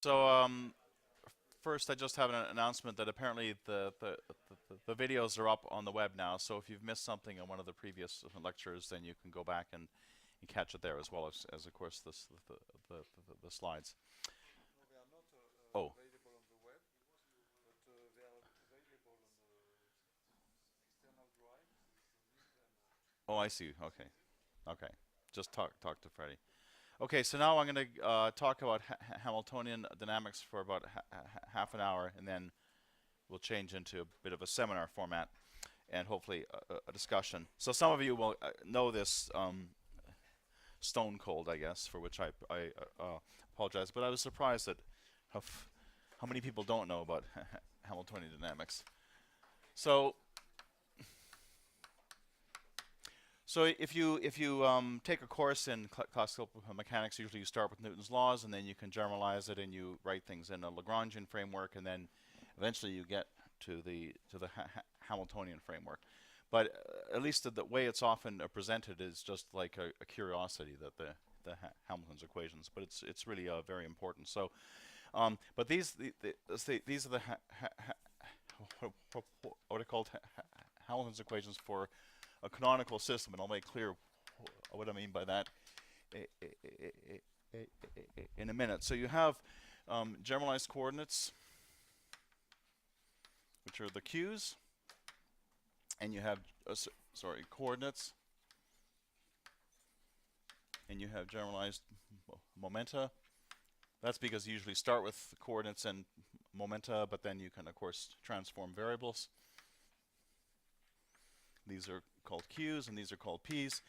So first, I just have an announcement that apparently the videos are up on the web now. So if you've missed something in one of the previous lectures, then you can go back and catch it there as well as of course the slides. Oh, oh, I see. Okay, okay. Just talk to Freddie. Okay, so now I'm going to talk about Hamiltonian dynamics for about half an hour, and then we'll change into a bit of a seminar format and hopefully a discussion. So some of you will know this stone cold, I guess, for which I apologize. But I was surprised at how many people don't know about Hamiltonian dynamics. So if you take a course in classical mechanics, usually you start with Newton's laws, and then you can generalize it, and you write things in a Lagrangian framework, and then eventually you get to the Hamiltonian framework. But at least the way it's often presented is just like a curiosity that the Hamilton's equations, but it's really very important. So, but these are the what are called Hamilton's equations for a canonical system, and I'll make clear what I mean by that in a minute. So you have generalized coordinates, which are the q's, and you have coordinates, and you have generalized momenta. That's because you usually start with coordinates and momenta, but then you can of course transform variables. These are called q's, and these are called p's.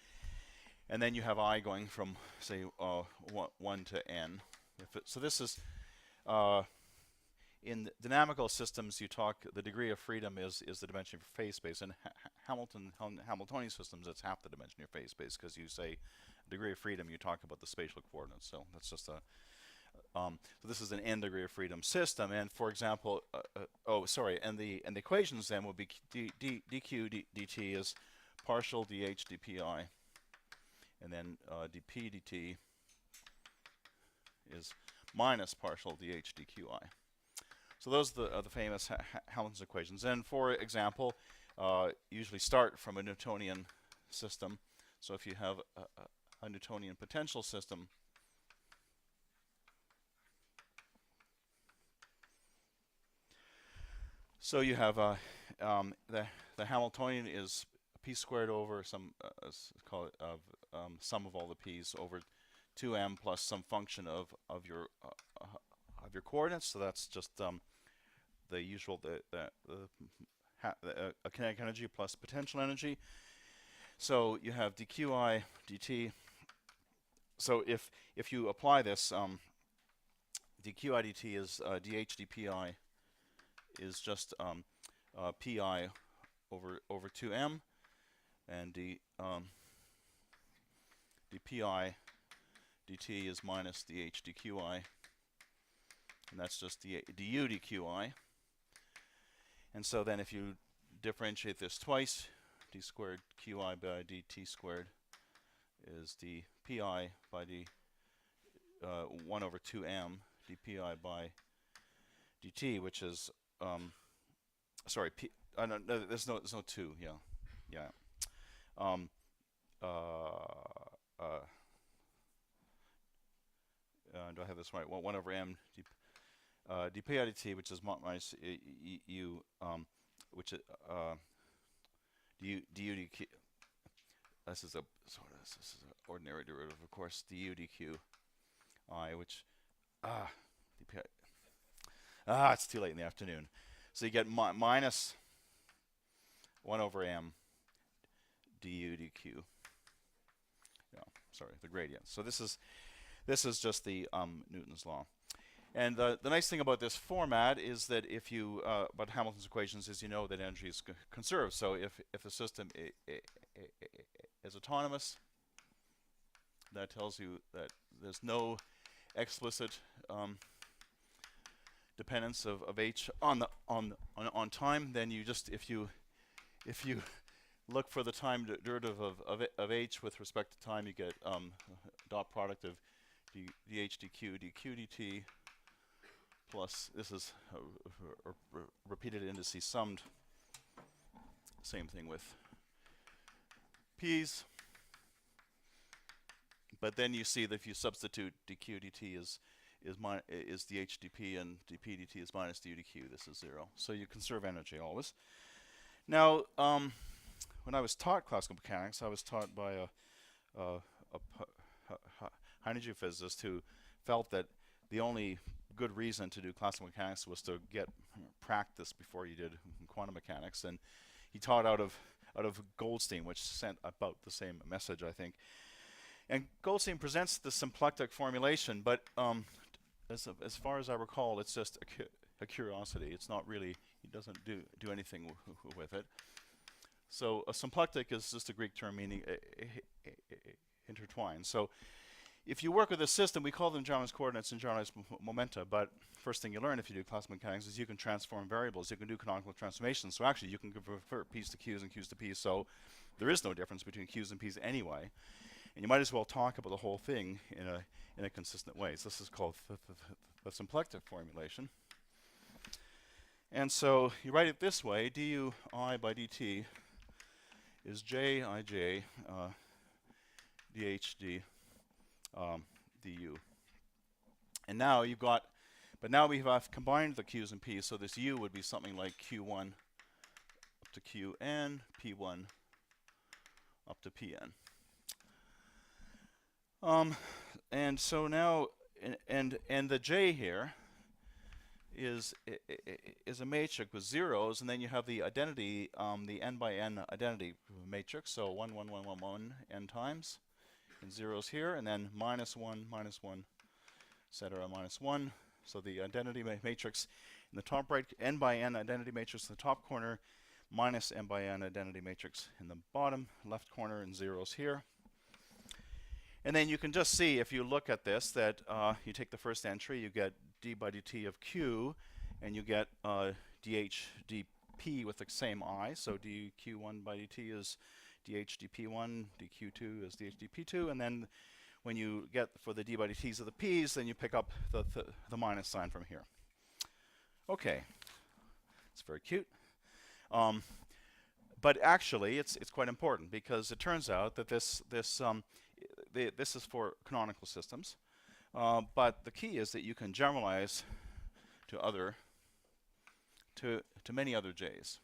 And then you have I going from, say, 1 to n. So this is, in dynamical systems, you talk, the degree of freedom is the dimension of your phase space. In Hamiltonian systems, it's half the dimension of your phase space, because you say degree of freedom, you talk about the spatial coordinates. So that's just a, so this is an n degree of freedom system. And for example, and the equations then will be dq dt is partial dh dpi. And then dp dt is minus partial dh dqi. So those are the famous Hamilton's equations. And for example, usually start from a Newtonian system. So if you have a Newtonian potential system, so you have the Hamiltonian is p squared over some call it sum of all the p's over 2m plus some function of your coordinates. So that's just the usual kinetic energy plus potential energy. So you have dqi dt. So if you apply this, dqi dt is dh dpi is just pi over 2m, and dpi dt is minus dh dqi, and that's just du dqi. And so then if you differentiate this twice, d squared qi by dt squared is dpi by d 1 over 2m dpi by dt, which is sorry, no, there's no 2. Yeah. Um, uh, uh, do I have this right? Well, 1 over m dpi dt, which is minus u, which is du dq. This is an ordinary derivative, of course. Du dq I, which dpi. It's too late in the afternoon. So you get minus 1 over m du dq. No, sorry, the gradient. So this is just the Newton's law. And the nice thing about this format is that if you about Hamilton's equations is you know that energy is conserved. So if the system is autonomous, that tells you that there's no explicit dependence of h on time. Then you just if you look for the time derivative of h with respect to time, you get dot product of dh dq dq dt plus this is repeated indices summed. Same thing with p's. But then you see that if you substitute dq dt is dh dp and dp dt is minus du dq, this is 0. So you conserve energy always. Now, when I was taught classical mechanics, I was taught by a energy physicist who felt that the only good reason to do classical mechanics was to get practice before you did quantum mechanics, and he taught out of Goldstein, which sent about the same message, I think. And Goldstein presents the symplectic formulation, but as far as I recall, it's just a curiosity. It's not really, he doesn't do anything with it. So a symplectic is just a Greek term meaning intertwined. So if you work with a system, we call them generalized coordinates and generalized momenta, but first thing you learn if you do classical mechanics is you can transform variables. You can do canonical transformations. So actually you can convert p's to q's and q's to p's. So there is no difference between q's and p's anyway. And you might as well talk about the whole thing in a consistent way. So this is called the symplectic formulation. And so you write it this way: du I by dt is j ij dh d du. And now you've got, but now we have combined the q's and p's, so this u would be something like q1 up to qn, p1 up to pn. And so now, and the j here is a matrix with zeros, and then you have the identity, the n by n identity matrix. So 1, 1, 1, 1, 1 n times, and zeros here, and then minus 1, etc., minus 1. So the identity matrix in the top right, n by n identity matrix in the top corner, minus n by n identity matrix in the bottom left corner, and zeros here. And then you can just see, if you look at this, that you take the first entry, you get d by dt of q, and you get dh dp with the same I. So dq1 by dt is dh dp1, dq2 is dh dp2, and then when you get for the d by dt's of the p's, then you pick up the minus sign from here. Okay, it's very cute. But actually, it's quite important, because it turns out that this is for canonical systems, but the key is that you can generalize to many other j's.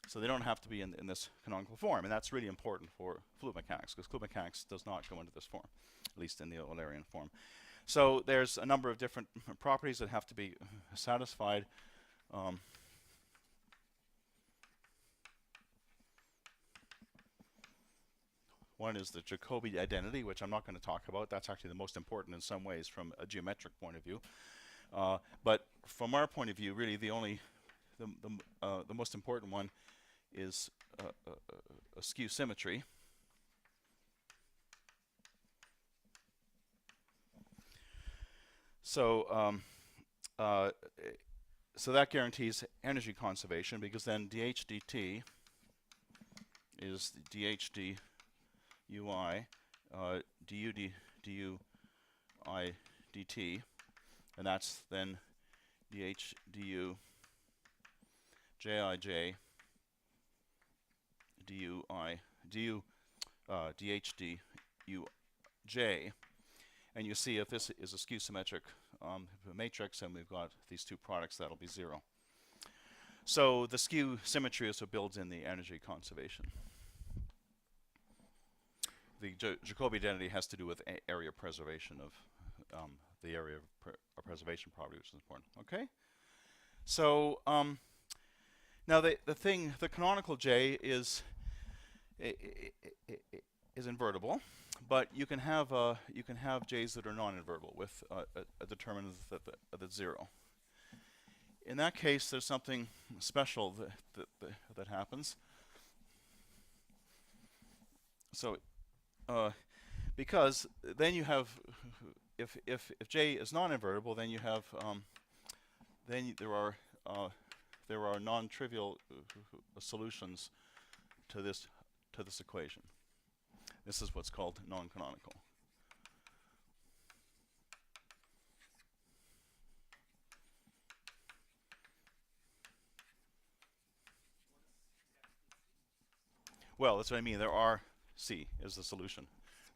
So they don't have to be in this canonical form, and that's really important for fluid mechanics, because fluid mechanics does not go into this form, at least in the Eulerian form. So there's a number of different properties that have to be satisfied. One is the Jacobi identity, which I'm not going to talk about. That's actually the most important in some ways from a geometric point of view. But from our point of view, really the most important one is a skew symmetry. So so that guarantees energy conservation, because then dH dt is dH d ui du I dt, and that's then dH du jij du dH du j. And you see if this is a skew symmetric matrix, and we've got these two products, that'll be 0. So the skew symmetry is what builds in the energy conservation. The Jacobi identity has to do with area preservation of the area of preservation property, which is important. Okay. So now the canonical J is invertible, but you can have J's that are non-invertible with a determinant that's 0. In that case, there's something special that happens. So because then you have, if J is non-invertible, then you have then there are non-trivial solutions to this equation. This is what's called non-canonical. Well, that's what I mean. There are C is the solution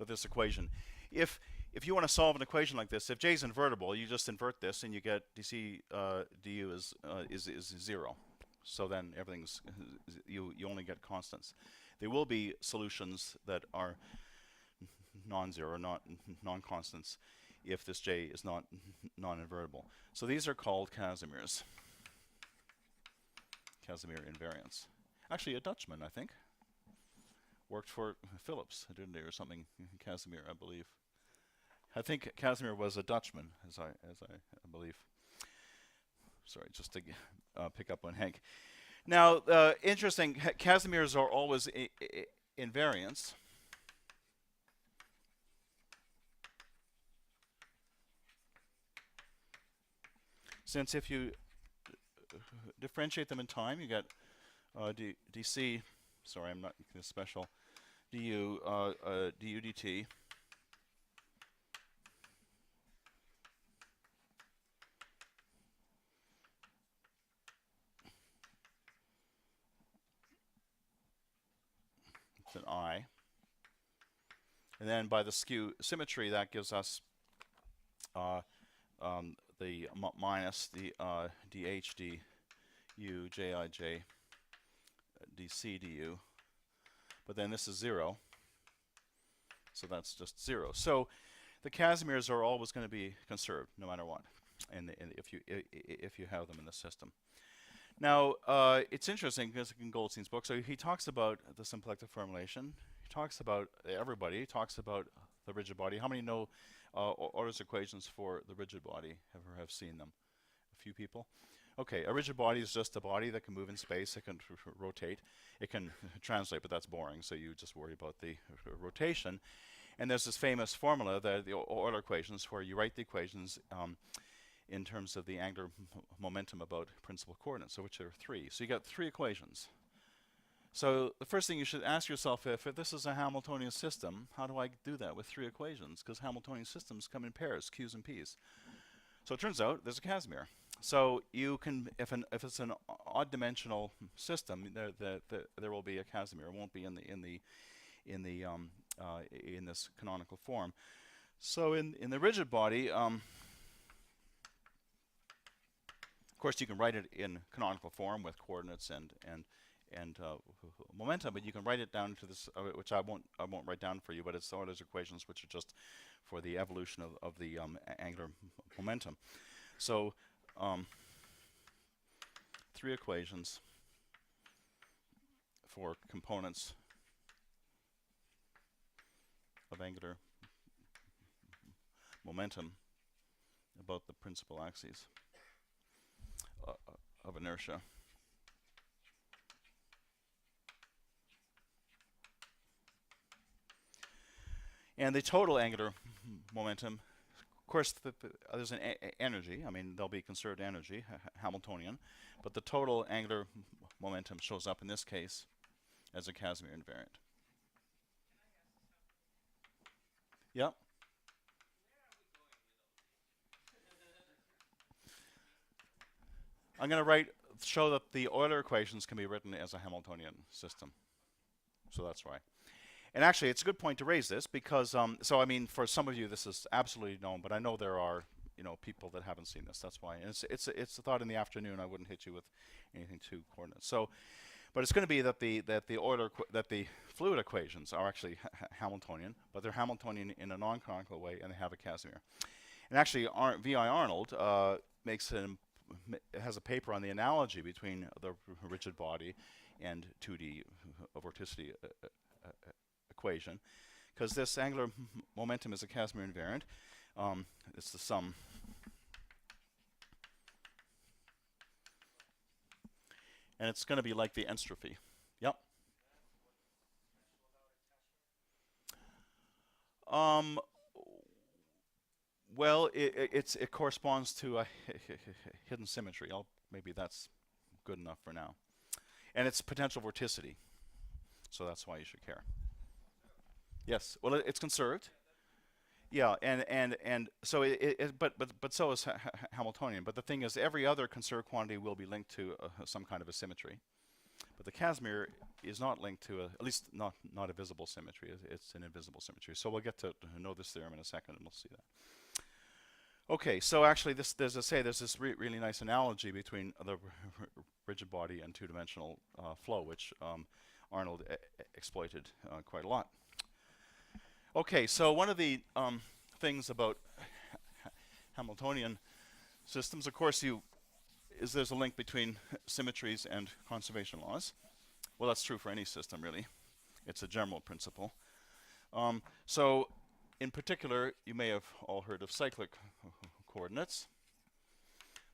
of this equation. If you want to solve an equation like this, if J is invertible, you just invert this and you get dc du is 0. So then everything's you only get constants. There will be solutions that are non-zero, not non-constants, if this J is not non-invertible. So these are called Casimir invariants. Actually, a Dutchman, I think, worked for Philips, didn't he, or something? Casimir, I believe. I think Casimir was a Dutchman, as I believe. Sorry, just to pick up on Hank. Now, interesting. Casimirs are always invariants. Since if you differentiate them in time, you get dc. Sorry, I'm not this special. Du du dt. It's an I. And then by the skew symmetry, that gives us the minus the dh du jij dc du. But then this is 0. So that's just 0. So the Casimirs are always going to be conserved, no matter what, and if you have them in the system. Now, it's interesting because in Goldstein's book, so he talks about the symplectic formulation. He talks about everybody. He talks about the rigid body. How many know Euler's equations for the rigid body? Have seen them? A few people? Okay, a rigid body is just a body that can move in space. It can rotate. It can translate, but that's boring, so you just worry about the rotation. And there's this famous formula, the Euler equations, where you write the equations in terms of the angular momentum about principal coordinates, so which are 3. So you got 3 equations. So the first thing you should ask yourself, if this is a Hamiltonian system, how do I do that with 3 equations? Because Hamiltonian systems come in pairs, Q's and P's. So it turns out there's a Casimir. So you can, if it's an odd-dimensional system, there will be a Casimir. It won't be in this canonical form. So in the rigid body, of course, you can write it in canonical form with coordinates and momentum, but you can write it down to this, which I won't write down for you, but it's Euler's equations, which are just for the evolution of the angular momentum. So 3 equations for components of angular momentum about the principal axes of inertia. And the total angular momentum, of course, there's an energy. I mean, there'll be conserved energy, Hamiltonian, but the total angular momentum shows up in this case as a Casimir invariant. Yep. I'm going to show that the Euler equations can be written as a Hamiltonian system. So that's why. And actually, it's a good point to raise this because, so I mean, for some of you, this is absolutely known, but I know there are, people that haven't seen this. That's why. And it's a thought in the afternoon. I wouldn't hit you with anything too coordinate. So, but it's going to be that the fluid equations are actually Hamiltonian, but they're Hamiltonian in a non-canonical way, and they have a Casimir. And actually, V.I. Arnold has a paper on the analogy between the rigid body and 2D vorticity equation, because this angular momentum is a Casimir invariant. It's the sum. And it's going to be like the entropy. Yep. Well, it corresponds to a hidden symmetry. Maybe that's good enough for now. And it's potential vorticity. So that's why you should care. Yes. Well, it's conserved. Yeah, and so but so is Hamiltonian. But the thing is, every other conserved quantity will be linked to some kind of a symmetry. But the Casimir is not linked to at least not a visible symmetry. It's an invisible symmetry. So we'll get to know this theorem in a second, and we'll see that. Okay, so actually, there's this really nice analogy between the rigid body and two-dimensional flow, which Arnold exploited quite a lot. Okay, so one of the things about Hamiltonian systems, of course, there's a link between symmetries and conservation laws. Well, that's true for any system, really. It's a general principle. So, in particular, you may have all heard of cyclic coordinates.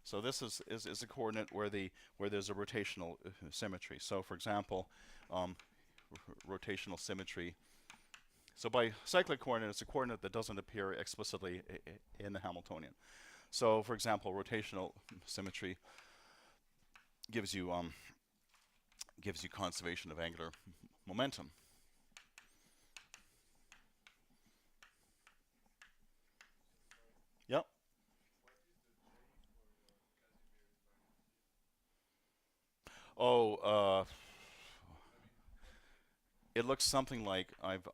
So this is a coordinate where there's a rotational symmetry. So, for example, rotational symmetry. So by cyclic coordinate, it's a coordinate that doesn't appear explicitly in the Hamiltonian. So, for example, rotational symmetry gives you conservation of angular momentum. Yep. Oh, it looks something like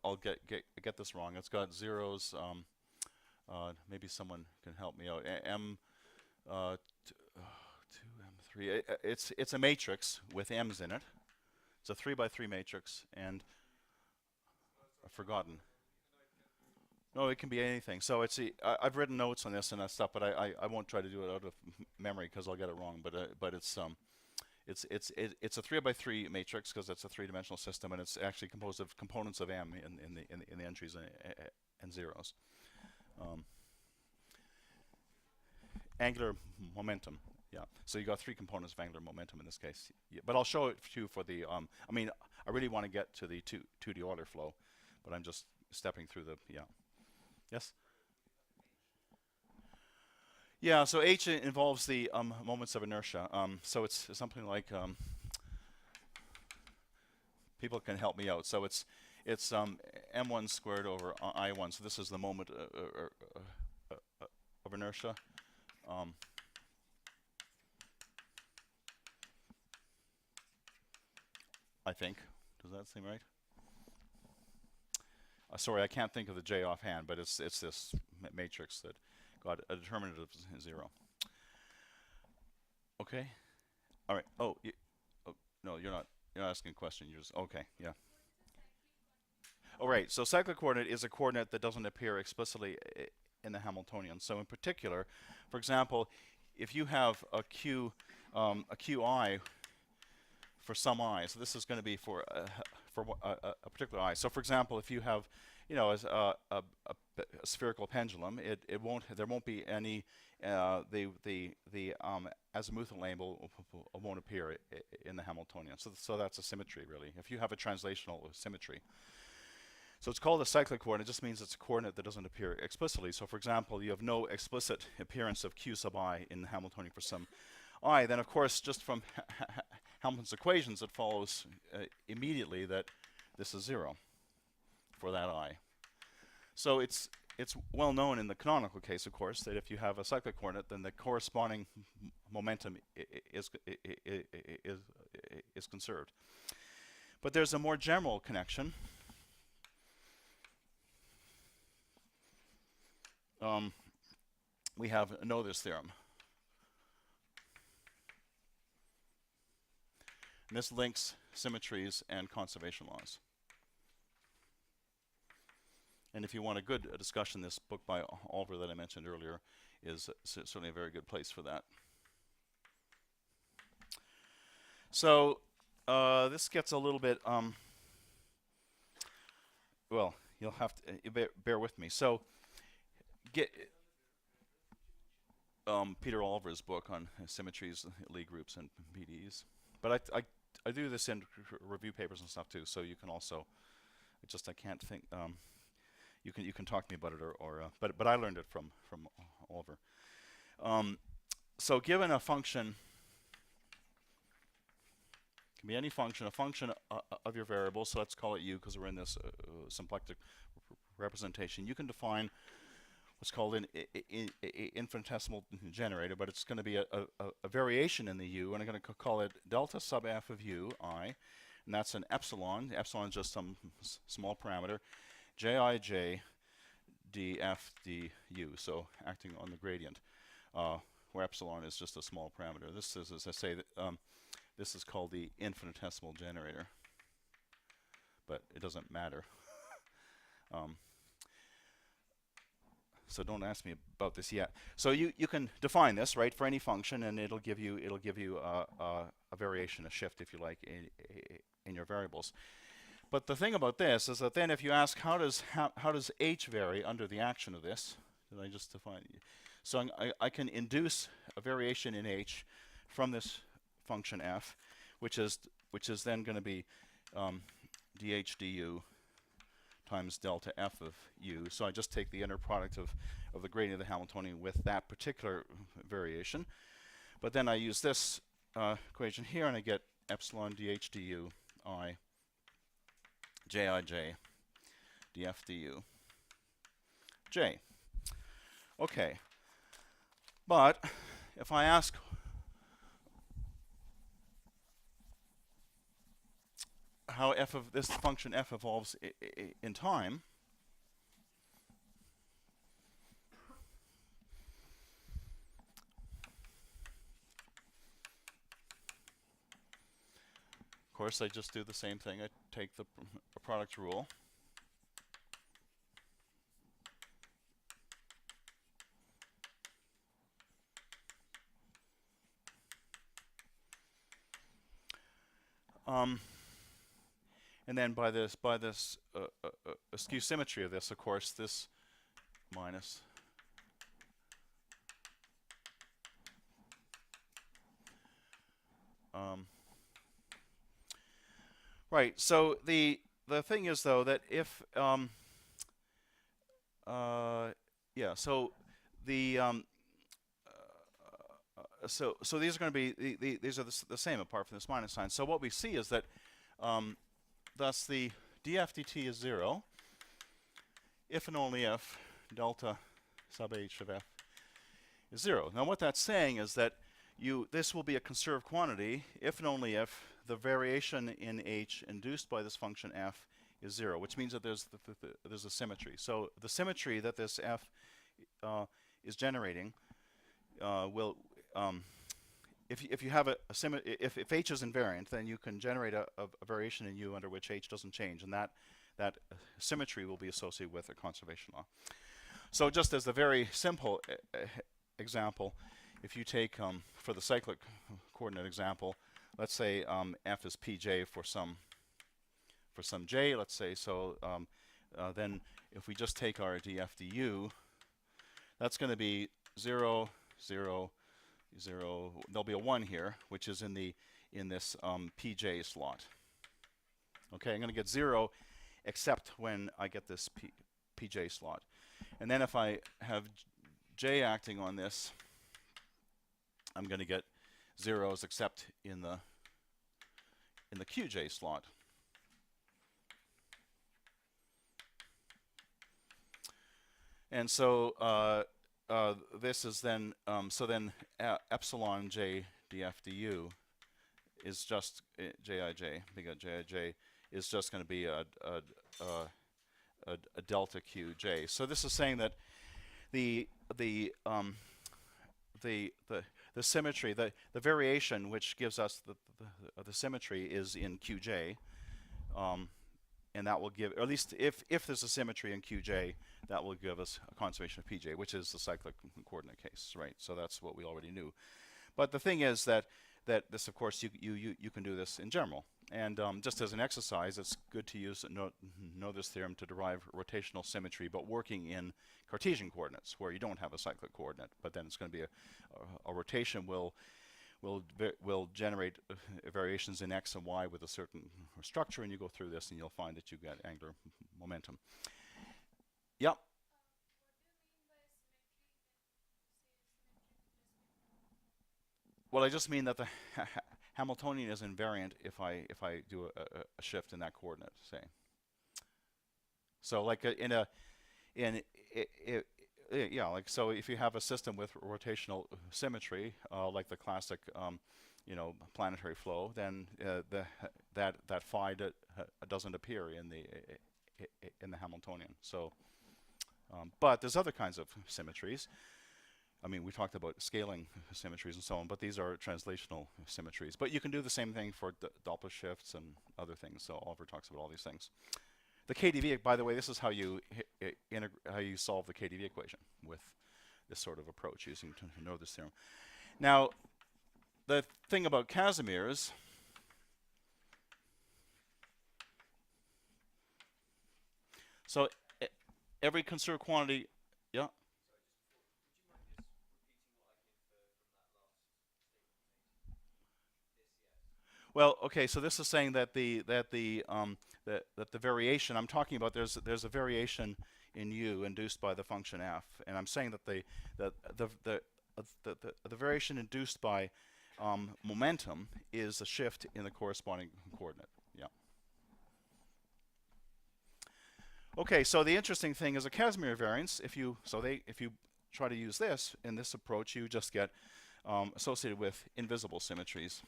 I'll get this wrong. It's got zeros. Maybe someone can help me out. M, 2M3. It's a matrix with m's in it. It's a 3 by 3 matrix, and I've forgotten. No, it can be anything. So I've written notes on this and that stuff, but I won't try to do it out of memory because I'll get it wrong. But it's a 3 by 3 matrix because it's a three-dimensional system, and it's actually composed of components of m in the entries and zeros. Angular momentum. Yeah. So you got 3 components of angular momentum in this case. Yeah, but I'll show it to you for the. I mean, I really want to get to the 2D Euler flow, but I'm just stepping through the. Yeah. Yes. Yeah. So H involves the moments of inertia. So it's something like. People can help me out. So it's m1 squared over I1. So this is the moment of inertia. I think. Does that seem right? Sorry, I can't think of the J offhand, but it's this matrix that got a determinant of 0. Okay. All right. Oh, no, you're not asking a question. You're just okay. Yeah. All right. So cyclic coordinate is a coordinate that doesn't appear explicitly in the Hamiltonian. So in particular, for example, if you have a qi for some I, so this is going to be for a particular I. So for example, if you have, a spherical pendulum, there won't be any the azimuthal angle won't appear in the Hamiltonian. So that's a symmetry really. If you have a translational symmetry. So it's called a cyclic coordinate. It just means it's a coordinate that doesn't appear explicitly. So for example, you have no explicit appearance of q sub I in the Hamiltonian for some I. Then of course, just from Hamilton's equations, it follows immediately that this is 0 for that I. So it's well known in the canonical case, of course, that if you have a cyclic coordinate, then the corresponding momentum is conserved. But there's a more general connection. We have know this theorem. And this links symmetries and conservation laws. And if you want a good discussion, this book by Olver that I mentioned earlier is certainly a very good place for that. So this gets a little bit, well, you'll have to bear with me. So Peter Olver's book on symmetries, Lie groups, and PDEs. But I do this in review papers and stuff too, so you can also, I can't think, you can talk to me about it, but I learned it from Olver. So given a function, can be any function, a function of your variable, so let's call it u because we're in this symplectic representation. You can define what's called an infinitesimal generator, but it's going to be a variation in the u, and I'm going to call it delta sub f of u, I, and that's an epsilon. Epsilon is just some small parameter, jij df du, so acting on the gradient, where epsilon is just a small parameter. This is, as I say, this is called the infinitesimal generator, but it doesn't matter. So don't ask me about this yet. So you can define this, right, for any function, and it'll give you a variation, a shift, if you like, in your variables. But the thing about this is that then if you ask how does h vary under the action of this, did I just define it? So I can induce a variation in h from this function f, which is then going to be dh du times delta f of u. So I just take the inner product of the gradient of the Hamiltonian with that particular variation. But then I use this equation here, and I get epsilon dh du I jij df du j. Okay. But if I ask how f of this function f evolves in time, of course I just do the same thing. I take the product rule. And then by this skew symmetry of this, of course, this minus right. So the thing is, though, that if yeah, so the so these are going to be these are the same apart from this minus sign. So what we see is that thus the df dt is 0 if and only if delta sub h of f is 0. Now what that's saying is that this will be a conserved quantity if and only if the variation in h induced by this function f is 0, which means that there's a symmetry. So the symmetry that this f is generating will if you have if h is invariant, then you can generate a variation in u under which h doesn't change, and that symmetry will be associated with a conservation law. So just as a very simple example, if you take for the cyclic coordinate example, let's say f is pj for some j, let's say, so then if we just take our df du, that's going to be 0, 0, 0. There'll be a 1 here, which is in this pj slot. Okay, I'm going to get 0 except when I get this pj slot. And then if I have j acting on this, I'm going to get zeros except in the qj slot. And so this is then so then epsilon j df du is just jij, because jij is just going to be a delta qj. So this is saying that the symmetry, the variation which gives us the symmetry is in qj, and that will give, or at least if there's a symmetry in qj, that will give us a conservation of pj, which is the cyclic coordinate case, right? So that's what we already knew. But the thing is that this, of course, you can do this in general. And just as an exercise, it's good to know this theorem to derive rotational symmetry, but working in Cartesian coordinates where you don't have a cyclic coordinate. But then it's going to be a rotation will generate variations in x and y with a certain structure, and you go through this and you'll find that you get angular momentum. Yep. Well, I just mean that the Hamiltonian is invariant if I do a shift in that coordinate, say. So like yeah, like so if you have a system with rotational symmetry, like the classic, planetary flow, then that phi doesn't appear in the Hamiltonian. So, but there's other kinds of symmetries. I mean, we talked about scaling symmetries and so on, but these are translational symmetries. But you can do the same thing for Doppler shifts and other things. So Oliver talks about all these things. The KdV, by the way, this is how you solve the KdV equation with this sort of approach using Noether's theorem. Now, the thing about Casimirs, so every conserved quantity, yeah. Well, okay, so this is saying that the variation I'm talking about, there's a variation in u induced by the function f, and I'm saying that the variation induced by momentum is a shift in the corresponding coordinate. Yeah. Okay, so the interesting thing is a Casimir variance. If you try to use this in this approach, you just get associated with invisible symmetries.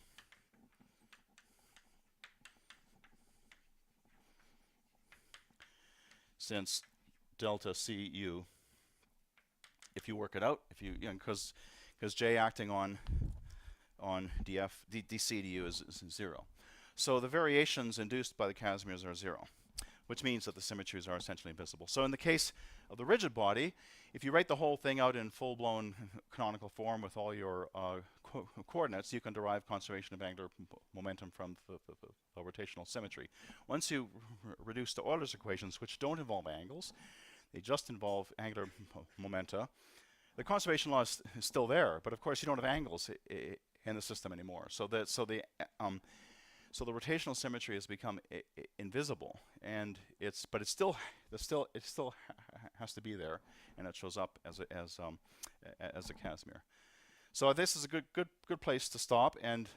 Since delta cu, if you work it out, if you because j acting on df dc du is 0, so the variations induced by the Casimirs are 0, which means that the symmetries are essentially invisible. So in the case of the rigid body, if you write the whole thing out in full-blown canonical form with all your coordinates, you can derive conservation of angular momentum from the rotational symmetry. Once you reduce to Euler's equations, which don't involve angles, they just involve angular momenta, the conservation law is still there, but of course you don't have angles in the system anymore. So the rotational symmetry has become invisible, and it still has to be there, and it shows up as a Casimir. So this is a good place to stop, and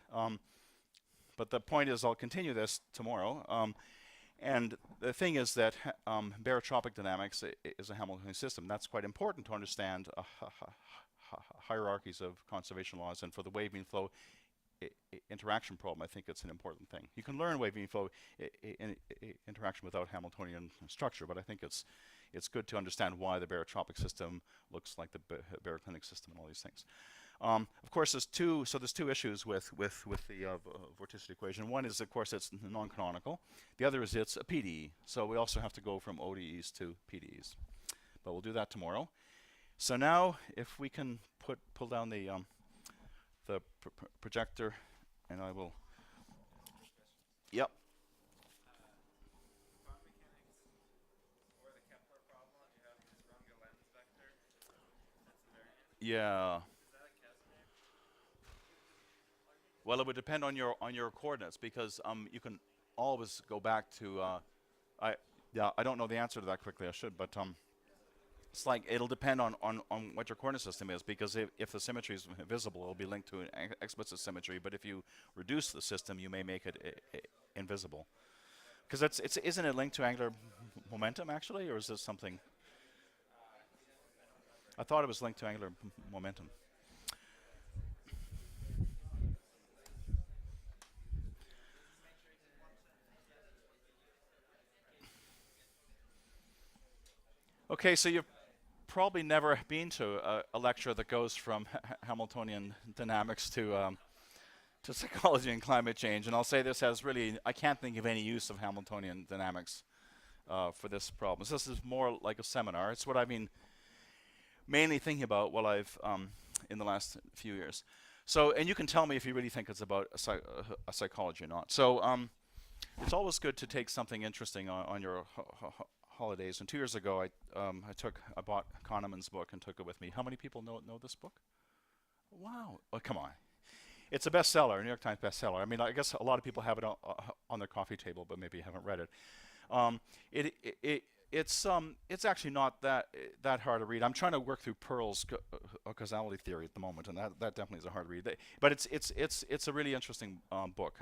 but the point is I'll continue this tomorrow. And the thing is that barotropic dynamics is a Hamiltonian system. That's quite important to understand hierarchies of conservation laws, and for the wave-mean flow interaction problem, I think it's an important thing. You can learn wave-mean flow interaction without Hamiltonian structure, but I think it's good to understand why the barotropic system looks like the baroclinic system and all these things. Of course, there's two issues with the vorticity equation. One is, of course, it's non-canonical. The other is it's a PDE. So we also have to go from ODEs to PDEs. But we'll do that tomorrow. So now, if we can pull down the projector, and I will. Yep. Yeah. Well, it would depend on your coordinates, because you can always go back to I don't know the answer to that quickly. I should, but it's like it'll depend on what your coordinate system is, because if the symmetry is visible, it'll be linked to an explicit symmetry. But if you reduce the system, you may make it invisible. Because isn't it linked to angular momentum actually, or is this something? I thought it was linked to angular momentum. Okay, so you've probably never been to a lecture that goes from Hamiltonian dynamics to psychology and climate change, and I'll say this has really, I can't think of any use of Hamiltonian dynamics for this problem. So this is more like a seminar. It's what I've been mainly thinking about while I've in the last few years. So, and you can tell me if you really think it's about a psychology or not. So it's always good to take something interesting on your holidays. And 2 years ago, I bought Kahneman's book and took it with me. How many people know this book? Wow! Oh, come on. It's a bestseller, a New York Times bestseller. I mean, I guess a lot of people have it on their coffee table, but maybe haven't read it. It's actually not that hard to read. I'm trying to work through Pearl's causality theory at the moment, and that definitely is a hard read. But it's a really interesting book.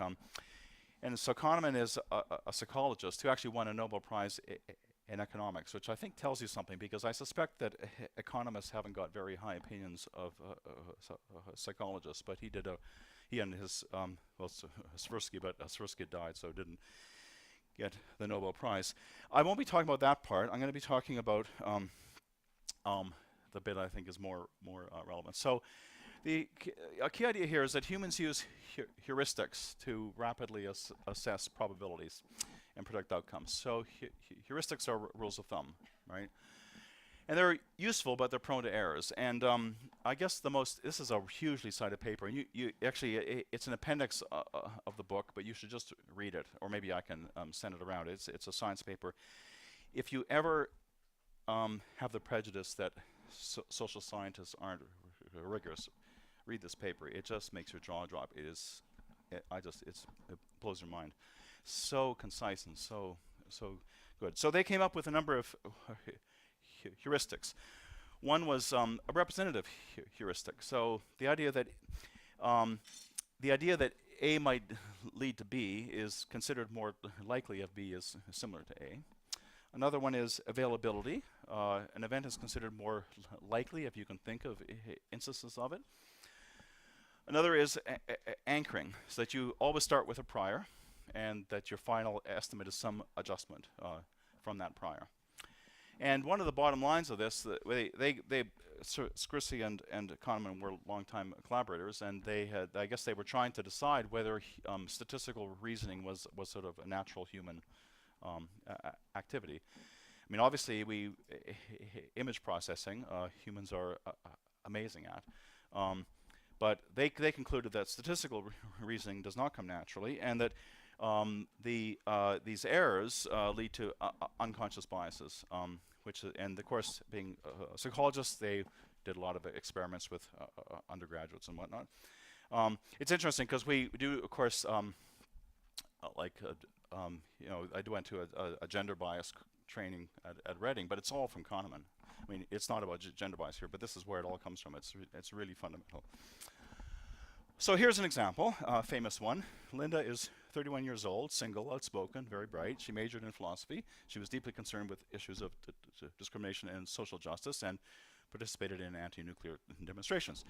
And so Kahneman is a psychologist who actually won a Nobel Prize in economics, which I think tells you something, because I suspect that economists haven't got very high opinions of psychologists. But he and his well, Swirsky, but Swirsky died, so didn't get the Nobel Prize. I won't be talking about that part. I'm going to be talking about the bit I think is more relevant. So a key idea here is that humans use heuristics to rapidly assess probabilities and predict outcomes. So heuristics are rules of thumb, right? And they're useful, but they're prone to errors. And I guess this is a hugely cited paper. And you actually, it's an appendix of the book, but you should just read it, or maybe I can send it around. It's a science paper. If you ever have the prejudice that social scientists aren't rigorous, read this paper. It just makes your jaw drop. It blows your mind. So concise and so good. So they came up with a number of heuristics. One was a representative heuristic. So the idea that A might lead to B is considered more likely if B is similar to A. Another one is availability. An event is considered more likely if you can think of instances of it. Another is anchoring, so that you always start with a prior, and that your final estimate is some adjustment from that prior. And one of the bottom lines of this, Scorsese and Kahneman were longtime collaborators, and I guess they were trying to decide whether statistical reasoning was sort of a natural human activity. I mean, obviously, image processing, humans are amazing at. But they concluded that statistical reasoning does not come naturally, and that these errors lead to unconscious biases, and of course, being psychologists, they did a lot of experiments with undergraduates and whatnot. It's interesting because we do, of course, I went to a gender bias training at Reading, but it's all from Kahneman. I mean, it's not about gender bias here, but this is where it all comes from. It's really fundamental. So here's an example, a famous one. Linda is 31 years old, single, outspoken, very bright. She majored in philosophy. She was deeply concerned with issues of discrimination and social justice, and participated in anti-nuclear demonstrations.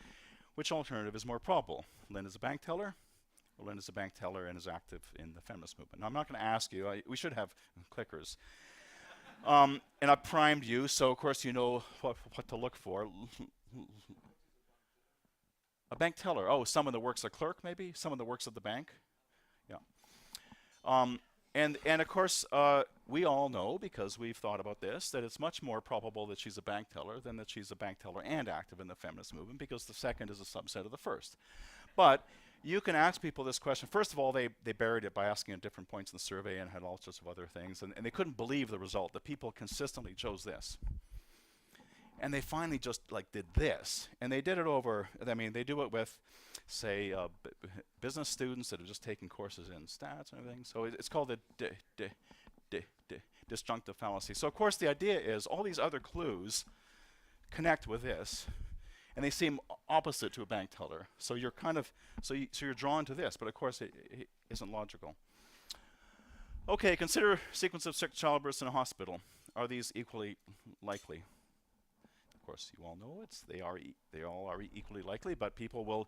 Which alternative is more probable? Linda's a bank teller, or Linda's a bank teller and is active in the feminist movement? Now, I'm not going to ask you. We should have clickers. And I primed you, so of course you know what to look for. A bank teller. Oh, someone that works a clerk, maybe? Someone that works at the bank? Yeah. And of course, we all know, because we've thought about this, that it's much more probable that she's a bank teller than that she's a bank teller and active in the feminist movement, because the second is a subset of the first. But you can ask people this question. First of all, they buried it by asking at different points in the survey and had all sorts of other things. And they couldn't believe the result, that people consistently chose this. And they finally just did this. And they did it over, I mean, they do it with, say, business students that have just taken courses in stats and everything. So it's called the disjunctive fallacy. So of course the idea is all these other clues connect with this. And they seem opposite to a bank teller, so you're you're drawn to this, but of course it isn't logical. Okay, consider sequence of sick childbirths in a hospital. Are these equally likely? Of course, you all know they all are equally likely, but people will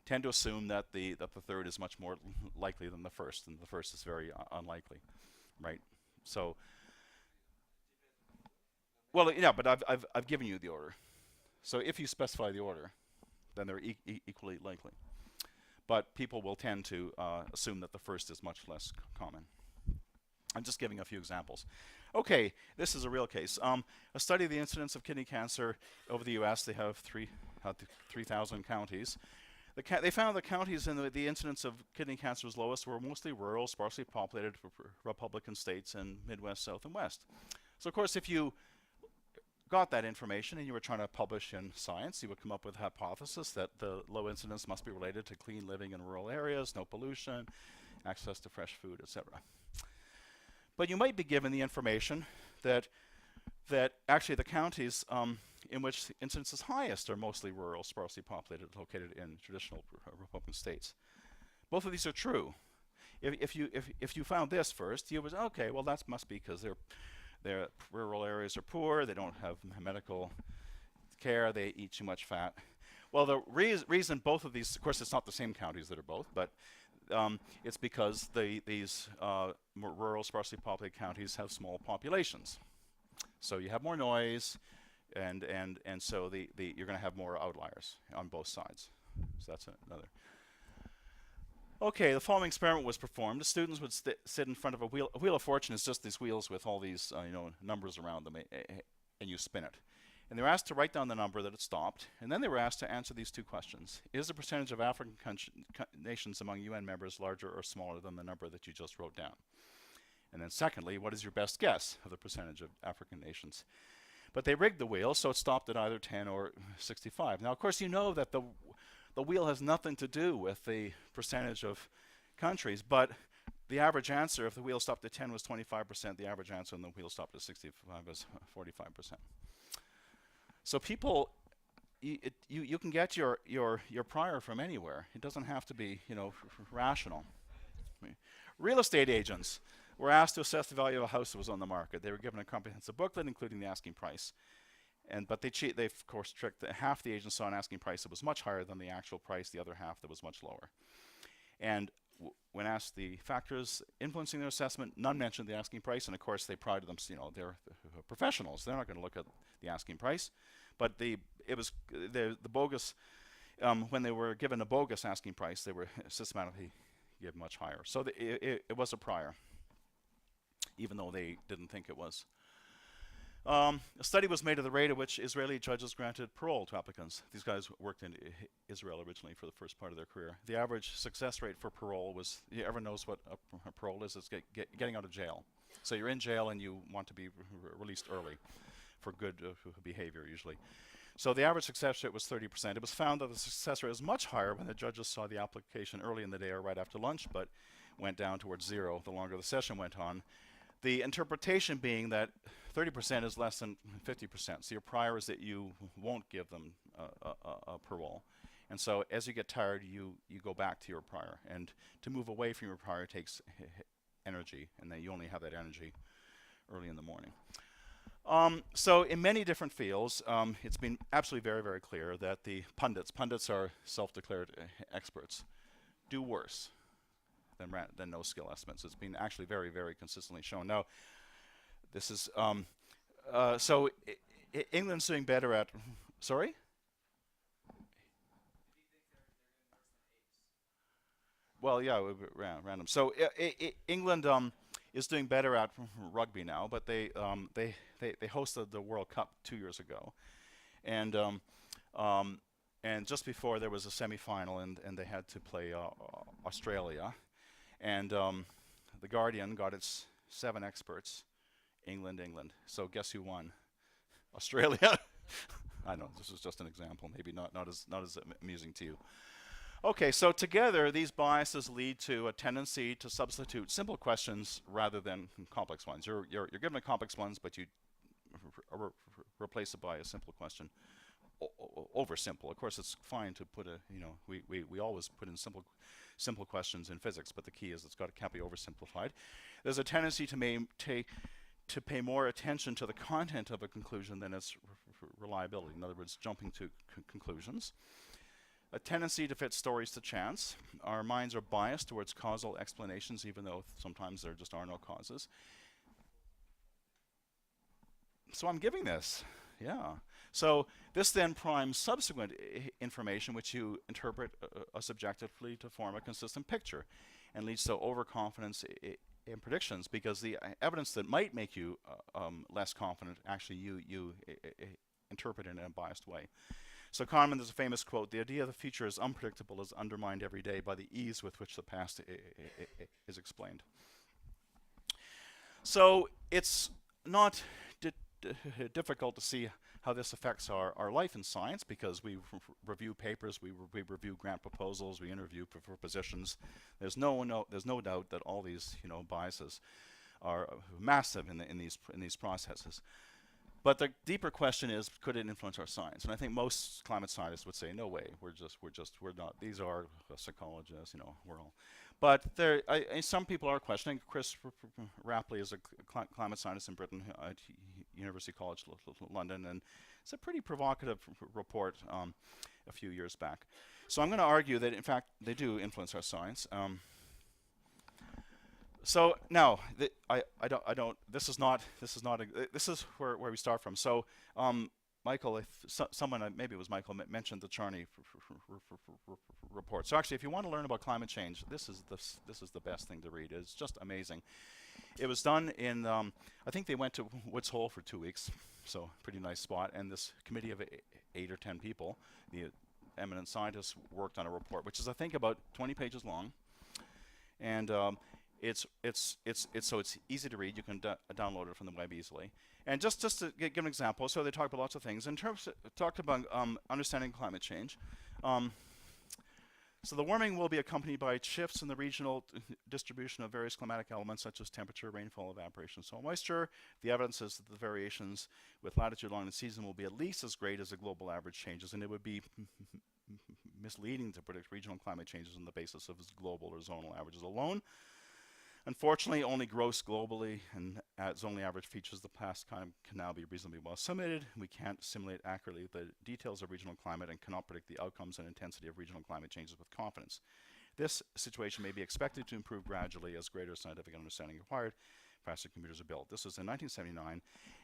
tend to assume that the third is much more likely than the first, and the first is very unlikely, right? So, well, yeah, but I've given you the order. So if you specify the order, then they're equally likely. But people will tend to assume that the first is much less common. I'm just giving a few examples. Okay, this is a real case. A study of the incidence of kidney cancer over the U.S. They have 3,000 counties. They found the counties in the incidence of kidney cancer was lowest were mostly rural, sparsely populated Republican states in Midwest, South, and West. So of course, if you got that information and you were trying to publish in science, you would come up with a hypothesis that the low incidence must be related to clean living in rural areas, no pollution, access to fresh food, etc. But you might be given the information that actually the counties in which the incidence is highest are mostly rural, sparsely populated, located in traditional Republican states. Both of these are true. If you found this first, you would, okay, well that must be because Their rural areas are poor. They don't have medical care. They eat too much fat. Well, the reason both of these, of course, it's not the same counties that are both, but it's because these rural, sparsely populated counties have small populations. So you have more noise, and so you're going to have more outliers on both sides. So that's another. Okay, the following experiment was performed. The students would sit in front of a wheel. A wheel of fortune is just these wheels with all these numbers around them, and you spin it. And they were asked to write down the number that it stopped, and then they were asked to answer these two questions. Is the percentage of African nations among UN members larger or smaller than the number that you just wrote down? And then secondly, what is your best guess of the percentage of African nations? But they rigged the wheel, so it stopped at either 10 or 65. Now, of course, you know that the wheel has nothing to do with the percentage of countries, but the average answer, if the wheel stopped at 10, was 25%. The average answer when the wheel stopped at 65 was 45%. So people, you can get your prior from anywhere. It doesn't have to be, rational. Real estate agents were asked to assess the value of a house that was on the market. They were given a comprehensive booklet, including the asking price. But they of course tricked half the agents saw an asking price that was much higher than the actual price, the other half that was much lower. And when asked the factors influencing their assessment, none mentioned the asking price, and of course they prided themselves, they're professionals. They're not going to look at the asking price. But the bogus, when they were given a bogus asking price, they were systematically given much higher. So it was a prior, even though they didn't think it was. A study was made of the rate at which Israeli judges granted parole to applicants. These guys worked in Israel originally for the first part of their career. The average success rate for parole was, everyone knows what a parole is, it's getting out of jail. So you're in jail and you want to be released early for good behavior usually. So the average success rate was 30%. It was found that the success rate was much higher when the judges saw the application early in the day or right after lunch, but went down towards zero the longer the session went on. The interpretation being that 30% is less than 50%. So your prior is that you won't give them a parole. And so as you get tired, you go back to your prior. And to move away from your prior takes energy, and then you only have that energy early in the morning. So in many different fields, it's been absolutely very, very clear that the pundits are self-declared experts, do worse than no skill estimates. It's been actually very, very consistently shown. Now, this is, so England's doing better at, sorry? Well, yeah, random. So England is doing better at rugby now, but they hosted the World Cup 2 years ago, and just before there was a semi-final, and they had to play Australia, and the Guardian got its 7 experts, England. So guess who won? Australia. I know this is just an example, maybe not as amusing to you. Okay, so together these biases lead to a tendency to substitute simple questions rather than complex ones. You're given a complex ones, but you replace it by a simple question over simple. Of course, it's fine to put we always put in simple questions in physics, but the key is can't be oversimplified. There's a tendency to pay more attention to the content of a conclusion than its reliability. In other words, jumping to conclusions. A tendency to fit stories to chance. Our minds are biased towards causal explanations, even though sometimes there just are no causes. So I'm giving this, yeah. So this then primes subsequent information, which you interpret subjectively to form a consistent picture, and leads to overconfidence in predictions, because the evidence that might make you less confident, actually you interpret it in a biased way. So Kahneman, there's a famous quote: "The idea of the future is unpredictable is undermined every day by the ease with which the past is explained." So it's not difficult to see how this affects our life in science, because we review papers, we review grant proposals, we interview for positions. There's no doubt that all these biases are massive in these processes. But the deeper question is, could it influence our science? And I think most climate scientists would say, no way. We're not. These are psychologists. We're all. But some people are questioning. Chris Rapley is a climate scientist in Britain at University College London, and it's a pretty provocative report a few years back. So I'm going to argue that, in fact, they do influence our science. So now, I don't. This is not. This is where we start from. So, Michael, if someone, maybe it was Michael, mentioned the Charney report. So actually, if you want to learn about climate change, this is the best thing to read. It's just amazing. It was done in. I think they went to Woods Hole for 2 weeks, so pretty nice spot. And this committee of 8 or 10 people, the eminent scientists, worked on a report, which is I think about 20 pages long, and it's easy to read. You can download it from the web easily. And just to give an example, so they talk about lots of things. In terms of, talked about understanding climate change. So the warming will be accompanied by shifts in the regional distribution of various climatic elements such as temperature, rainfall, evaporation, soil moisture. The evidence is that the variations with latitude along the season will be at least as great as the global average changes, and it would be misleading to predict regional climate changes on the basis of global or zonal averages alone. Unfortunately, only gross globally and zonally average features of the past can now be reasonably well simulated. We can't simulate accurately the details of regional climate and cannot predict the outcomes and intensity of regional climate changes with confidence. This situation may be expected to improve gradually as greater scientific understanding acquired, faster computers are built. This was in 1979,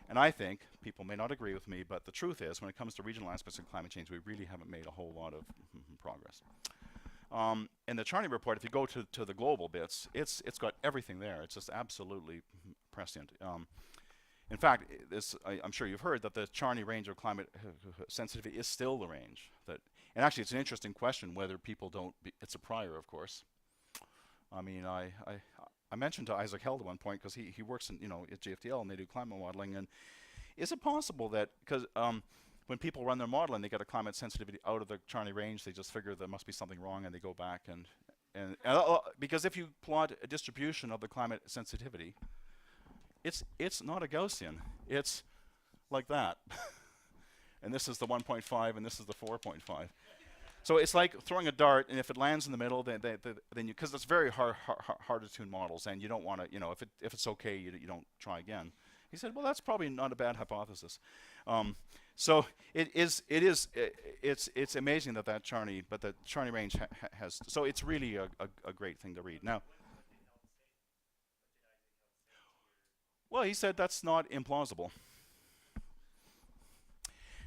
and I think people may not agree with me, but the truth is, when it comes to regional aspects of climate change, we really haven't made a whole lot of progress. In the Charney report, if you go to the global bits, it's got everything there. It's just absolutely prescient. In fact, I'm sure you've heard that the Charney range of climate sensitivity is still the range. And actually, it's an interesting question whether people don't. It's a prior, of course. I mean, I mentioned to Isaac Held at one point because he works in at GFDL and they do climate modeling. And is it possible that because when people run their model and they get a climate sensitivity out of the Charney range, they just figure there must be something wrong and they go back and because if you plot a distribution of the climate sensitivity, it's not a Gaussian. It's like that. And this is the 1.5 and this is the 4.5. So it's like throwing a dart, and if it lands in the middle, then you, because it's very hard to tune models, and you don't want to, if it's okay, you don't try again. He said, well, that's probably not a bad hypothesis. So it's amazing that Charney, but the Charney range has, so it's really a great thing to read. Now, well, he said that's not implausible.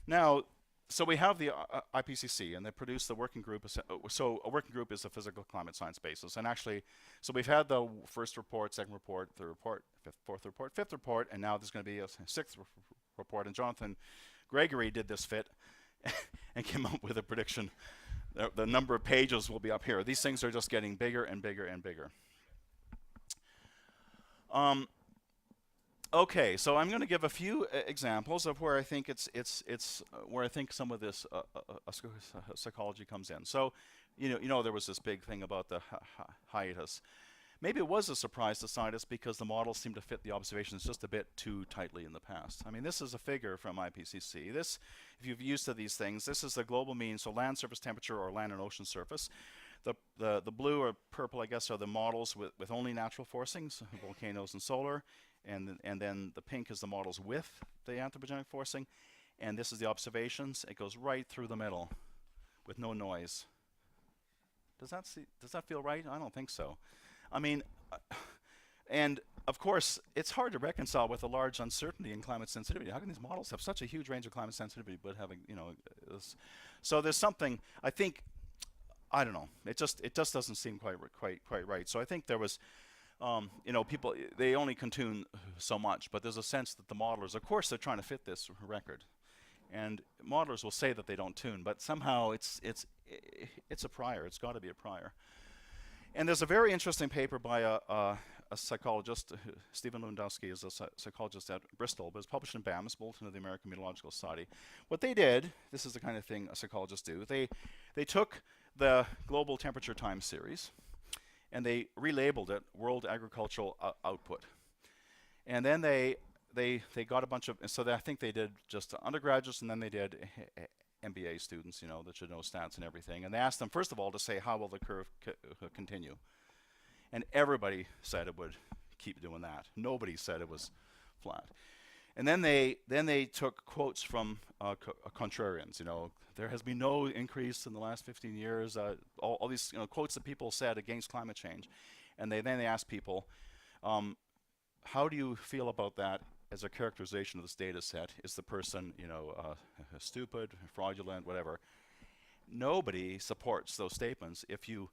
Now, so we have the IPCC, and they produce the working group. So a working group is a physical climate science basis. And actually, so we've had the first report, second report, third report, fourth report, fifth report, and now there's going to be a sixth report. And Jonathan Gregory did this fit and came up with a prediction. The number of pages will be up here. These things are just getting bigger and bigger and bigger. Okay, so I'm going to give a few examples of where I think where I think some of this psychology comes in. So, there was this big thing about the hiatus. Maybe it was a surprise to scientists because the models seem to fit the observations just a bit too tightly in the past. I mean, this is a figure from IPCC. This, if you've used to these things, this is the global mean, so land surface temperature or land and ocean surface. The blue or purple, I guess, are the models with only natural forcings, volcanoes and solar. And then the pink is the models with the anthropogenic forcing, and this is the observations. It goes right through the middle with no noise. Does that feel right? I don't think so. I mean, and of course, it's hard to reconcile with the large uncertainty in climate sensitivity. How can these models have such a huge range of climate sensitivity, but having this? So there's something. I think, I don't know. It just doesn't seem quite right. So I think there was. People, they only can tune so much, but there's a sense that the modelers, of course, they're trying to fit this record. And modelers will say that they don't tune, but somehow it's a prior. It's got to be a prior. And there's a very interesting paper by a psychologist, Stephen Lewandowski is a psychologist at Bristol, but it's published in BAMS, Bulletin of the American Meteorological Society. What they did, this is the kind of thing a psychologist do, they took the global temperature time series, and they relabeled it World Agricultural Output. And then they got a bunch of, so I think they did just undergraduates, and then they did MBA students, that should know stats and everything. And they asked them, first of all, to say, how will the curve continue? And everybody said it would keep doing that. Nobody said it was flat. And then they took quotes from contrarians. You know, there has been no increase in the last 15 years. All these quotes that people said against climate change, and then they asked people, how do you feel about that as a characterization of this data set? Is the person stupid, fraudulent, whatever? Nobody supports those statements if you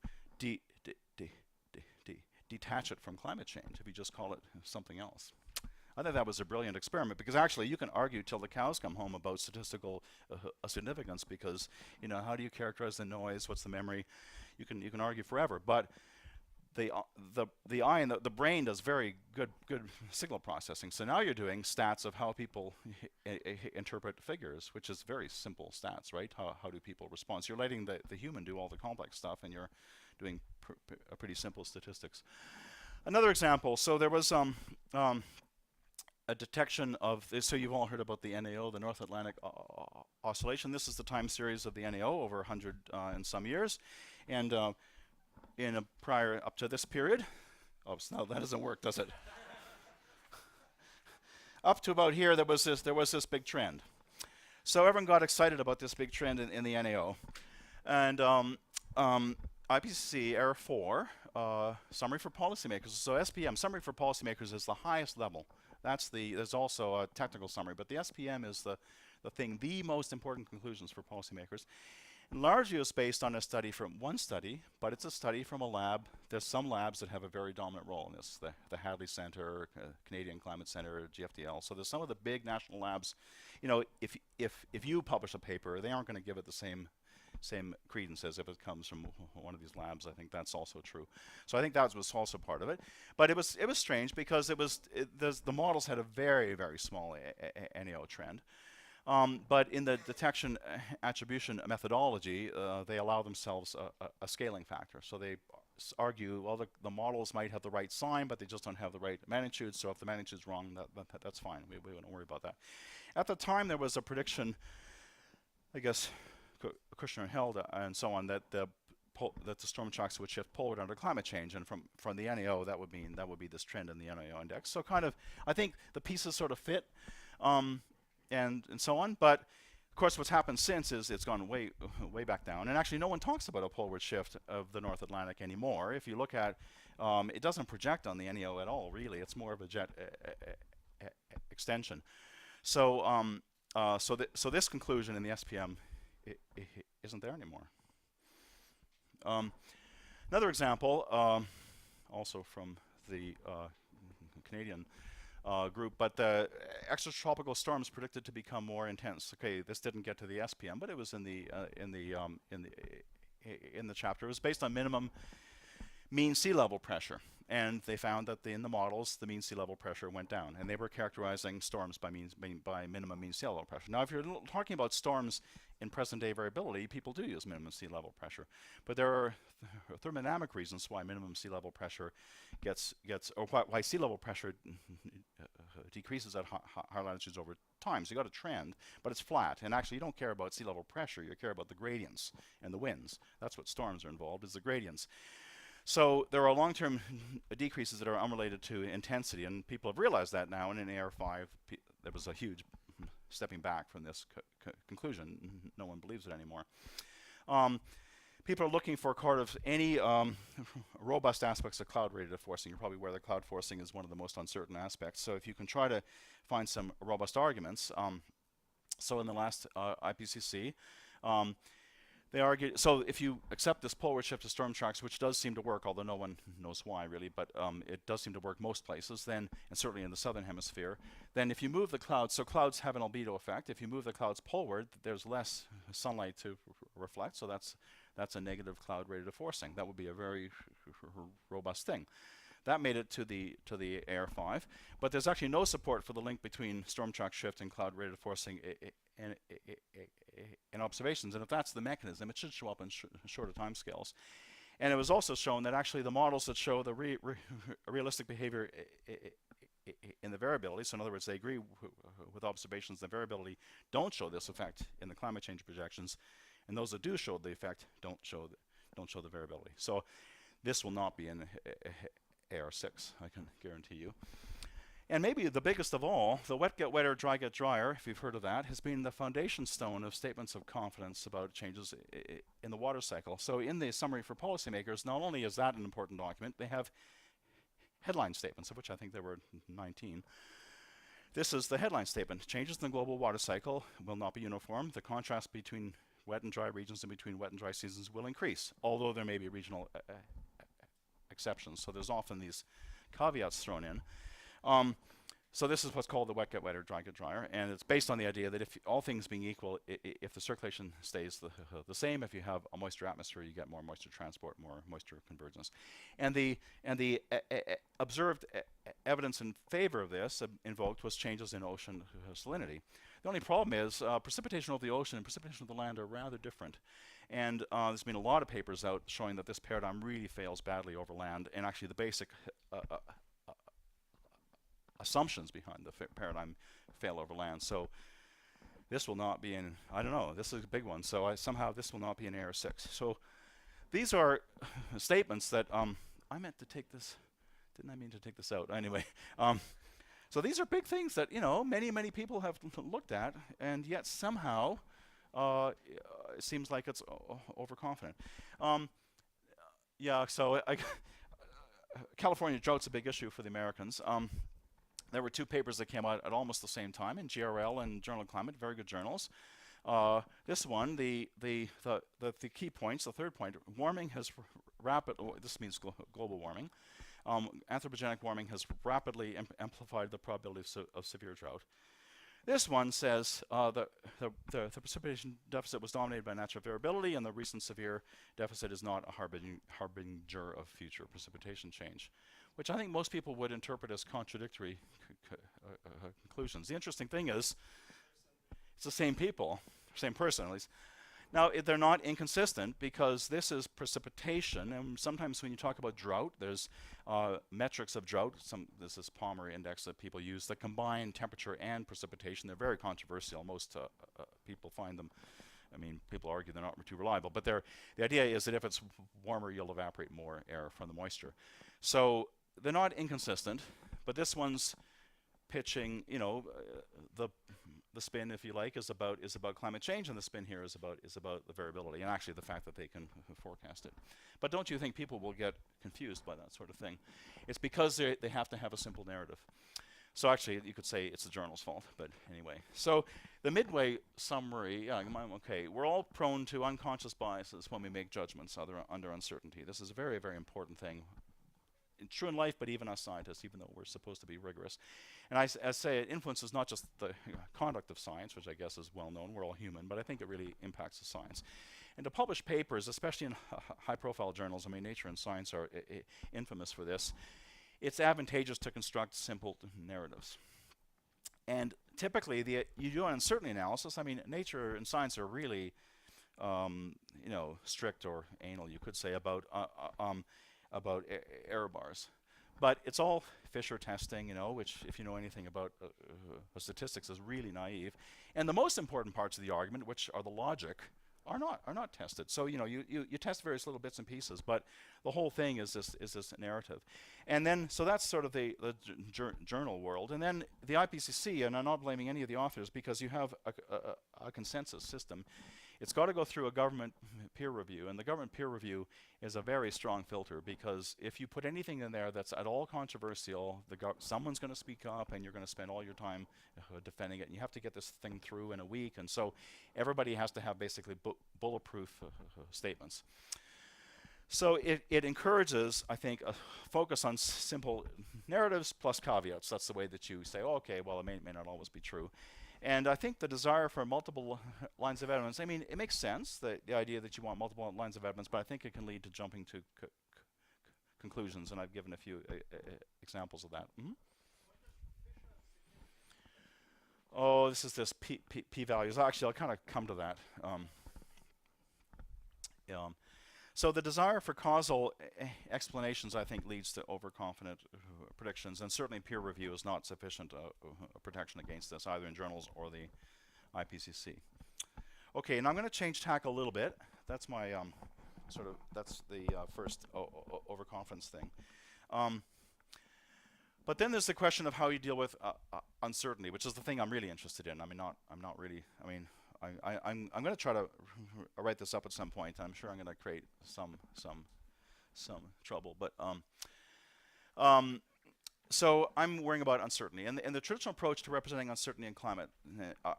detach it from climate change. If you just call it something else. I think that was a brilliant experiment, because actually you can argue till the cows come home about statistical significance, because how do you characterize the noise? What's the memory? You can argue forever, but the eye and the brain does very good signal processing. So now you're doing stats of how people interpret figures, which is very simple stats, right? How do people respond? So you're letting the human do all the complex stuff, and you're doing pretty simple statistics. Another example. So there was a detection of this. So you've all heard about the NAO, the North Atlantic Oscillation. This is the time series of the NAO over 100 and some years, and in a prior up to this period. Oh, no, that doesn't work, does it? Up to about here, there was this big trend. So everyone got excited about this big trend in the NAO, and IPCC Error 4 Summary for Policymakers. So SPM Summary for Policymakers is the highest level. There's also a technical summary, but the SPM is the most important conclusions for policymakers. And largely it was based on a study from one study, but it's a study from a lab. There's some labs that have a very dominant role in this, the Hadley Center, Canadian Climate Center, GFDL. So there's some of the big national labs. If you publish a paper, they aren't going to give it the same credence as if it comes from one of these labs. I think that's also true. So I think that was also part of it. But it was strange, because the models had a very, very small NAO trend. But in the detection attribution methodology, they allow themselves a scaling factor. So they argue, well, the models might have the right sign, but they just don't have the right magnitude. So if the magnitude's wrong, that's fine. We wouldn't worry about that. At the time, there was a prediction, I guess, Kushner held and so on, that the storm shocks would shift poleward under climate change, and from the NAO, that would be this trend in the NAO index. So kind of, I think the pieces sort of fit, and so on. But of course, what's happened since is it's gone way back down, and actually no one talks about a poleward shift of the North Atlantic anymore. If you look at, it doesn't project on the NAO at all, really. It's more of a jet extension. So so this conclusion in the SPM isn't there anymore. Another example, also from the Canadian group, but the extratropical storms predicted to become more intense. Okay, this didn't get to the SPM, but it was in the chapter. It was based on minimum mean sea level pressure, and they found that in the models the mean sea level pressure went down, and they were characterizing storms by minimum mean sea level pressure. Now, if you're talking about storms in present day variability, people do use minimum sea level pressure, but there are thermodynamic reasons why minimum sea level pressure why sea level pressure decreases at higher latitudes over time. So you got a trend, but it's flat, and actually you don't care about sea level pressure, you care about the gradients and the winds. That's what storms are involved, is the gradients. So there are long-term decreases that are unrelated to intensity, and people have realized that now. And in AR5, there was a huge stepping back from this conclusion. No one believes it anymore. People are looking for any robust aspects of cloud-rated forcing. You're probably aware that cloud forcing is one of the most uncertain aspects. So if you can try to find some robust arguments, so in the last IPCC, they argued, so if you accept this poleward shift of storm tracks, which does seem to work, although no one knows why really, but it does seem to work most places, then, and certainly in the southern hemisphere, then if you move the clouds, so clouds have an albedo effect. If you move the clouds poleward, there's less sunlight to reflect, so that's a negative cloud-rated forcing. That would be a very robust thing. That made it to the AR5, but there's actually no support for the link between storm track shift and cloud-rated forcing in observations. And if that's the mechanism, it should show up in shorter time scales. And it was also shown that actually the models that show the realistic behavior in the variability, so in other words, they agree with observations, the variability don't show this effect in the climate change projections, and those that do show the effect don't show the variability. So This will not be in AR6, I can guarantee you. And maybe the biggest of all, the wet get wetter, dry get drier, if you've heard of that, has been the foundation stone of statements of confidence about changes in the water cycle. So in the summary for policymakers, not only is that an important document, they have headline statements, of which I think there were 19. This is the headline statement. Changes in the global water cycle will not be uniform. The contrast between wet and dry regions and between wet and dry seasons will increase, although there may be regional exceptions. So there's often these caveats thrown in. So this is what's called the wet get wetter, dry get drier, and it's based on the idea that if all things being equal, if the circulation stays the same, if you have a moisture atmosphere, you get more moisture transport, more moisture convergence. And the observed evidence in favor of this invoked was changes in ocean salinity. The only problem is precipitation over the ocean and precipitation over the land are rather different. And there's been a lot of papers out showing that this paradigm really fails badly over land, and actually the basic assumptions behind the paradigm fail over land. So this will not be in, I don't know, this is a big one. So somehow this will not be in AR6. So these are statements that I meant to take this, didn't I mean to take this out? Anyway, so these are big things that, you know, many people have looked at, and yet somehow it seems like it's overconfident. Yeah, so California drought's a big issue for the Americans. There were two papers that came out at almost the same time in GRL and Journal of Climate, very good journals. This one, the key points, the third point, warming has this means global warming. Anthropogenic warming has rapidly amplified the probability of severe drought. This one says the precipitation deficit was dominated by natural variability, and the recent severe deficit is not a harbinger of future precipitation change, which I think most people would interpret as contradictory conclusions. The interesting thing is, it's the same people, same person at least. Now, they're not inconsistent because this is precipitation, and sometimes when you talk about drought, there's metrics of drought. This is Palmer index that people use that combine temperature and precipitation. They're very controversial. Most people find them, I mean, people argue they're not too reliable, but the idea is that if it's warmer, you'll evaporate more air from the moisture. So they're not inconsistent, but this one's pitching, you know, the spin, if you like, is about climate change, and the spin here is about the variability and actually the fact that they can forecast it. But don't you think people will get confused by that sort of thing? It's because they have to have a simple narrative. So actually, you could say it's the journal's fault, but anyway. So the midway summary, yeah, okay, we're all prone to unconscious biases when we make judgments under uncertainty. This is a very, very important thing. True in life, but even as scientists, even though we're supposed to be rigorous. And I say it influences not just the conduct of science, which I guess is well known, we're all human, but I think it really impacts the science. And to publish papers, especially in high-profile journals, I mean, Nature and Science are infamous for this, it's advantageous to construct simple narratives. And typically, you do an uncertainty analysis. I mean, Nature and Science are really, you know, strict or anal, you could say, about error bars. But it's all Fisher testing, you know, which, if you know anything about statistics, is really naive. And the most important parts of the argument, which are the logic, are not tested. So, you know, you test various little bits and pieces, but the whole thing is this narrative. And then, so that's sort of the journal world. And then the IPCC, and I'm not blaming any of the authors, because you have a consensus system. It's got to go through a government peer review, and the government peer review is a very strong filter, because if you put anything in there that's at all controversial, someone's going to speak up, and you're going to spend all your time defending it, and you have to get this thing through in a week, and so everybody has to have basically bulletproof statements. So it encourages, I think, a focus on simple narratives plus caveats. That's the way that you say, oh, okay, well, it may not always be true. And I think the desire for multiple lines of evidence, I mean, it makes sense, the idea that you want multiple lines of evidence, but I think it can lead to jumping to conclusions, and I've given a few examples of that. Mm-hmm. Oh, this is this p-values. Actually, I'll kind of come to that. So the desire for causal explanations, I think, leads to overconfident predictions, and certainly peer review is not sufficient protection against this, either in journals or the IPCC. Okay, and I'm going to change tack a little bit. That's my sort of that's the first overconfidence thing. Um, but then there's the question of how you deal with uncertainty, which is the thing I'm really interested in. I mean, I'm not really. I mean, I'm going to try to write this up at some point. I'm sure I'm going to create some trouble, but um, so I'm worrying about uncertainty, and the traditional approach to representing uncertainty in climate,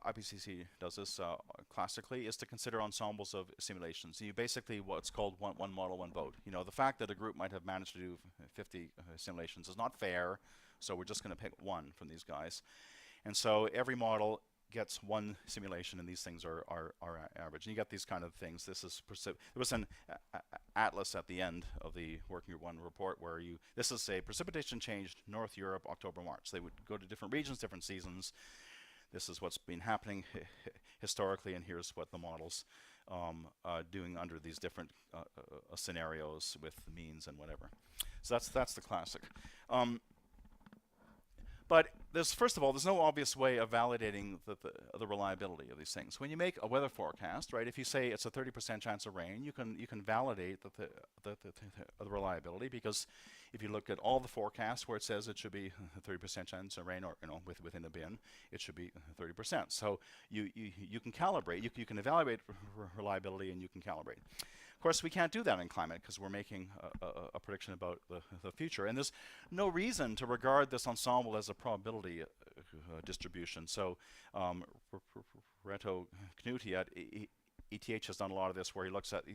IPCC does this classically, is to consider ensembles of simulations. You basically what's called one model, one vote. You know, the fact that a group might have managed to do 50 simulations is not fair, so we're just going to pick one from these guys, and so every model gets one simulation, and these things are average. And you get these kind of things. This is there was an atlas at the end of the Working Group 1 report where this is a precipitation change North Europe, October, March. They would go to different regions, different seasons. This is what's been happening historically, and here's what the models doing under these different scenarios with the means and whatever. So that's the classic. But first of all, there's no obvious way of validating the reliability of these things. When you make a weather forecast, right, if you say it's a 30% chance of rain, you can validate the reliability, because if you look at all the forecasts where it says it should be 30% chance of rain, or within a bin, it should be 30%. So you can calibrate, you can evaluate reliability, and you can calibrate. Of course, we can't do that in climate because we're making a prediction about the future. And there's no reason to regard this ensemble as a probability distribution. So Reto Knuti at ETH has done a lot of this, where he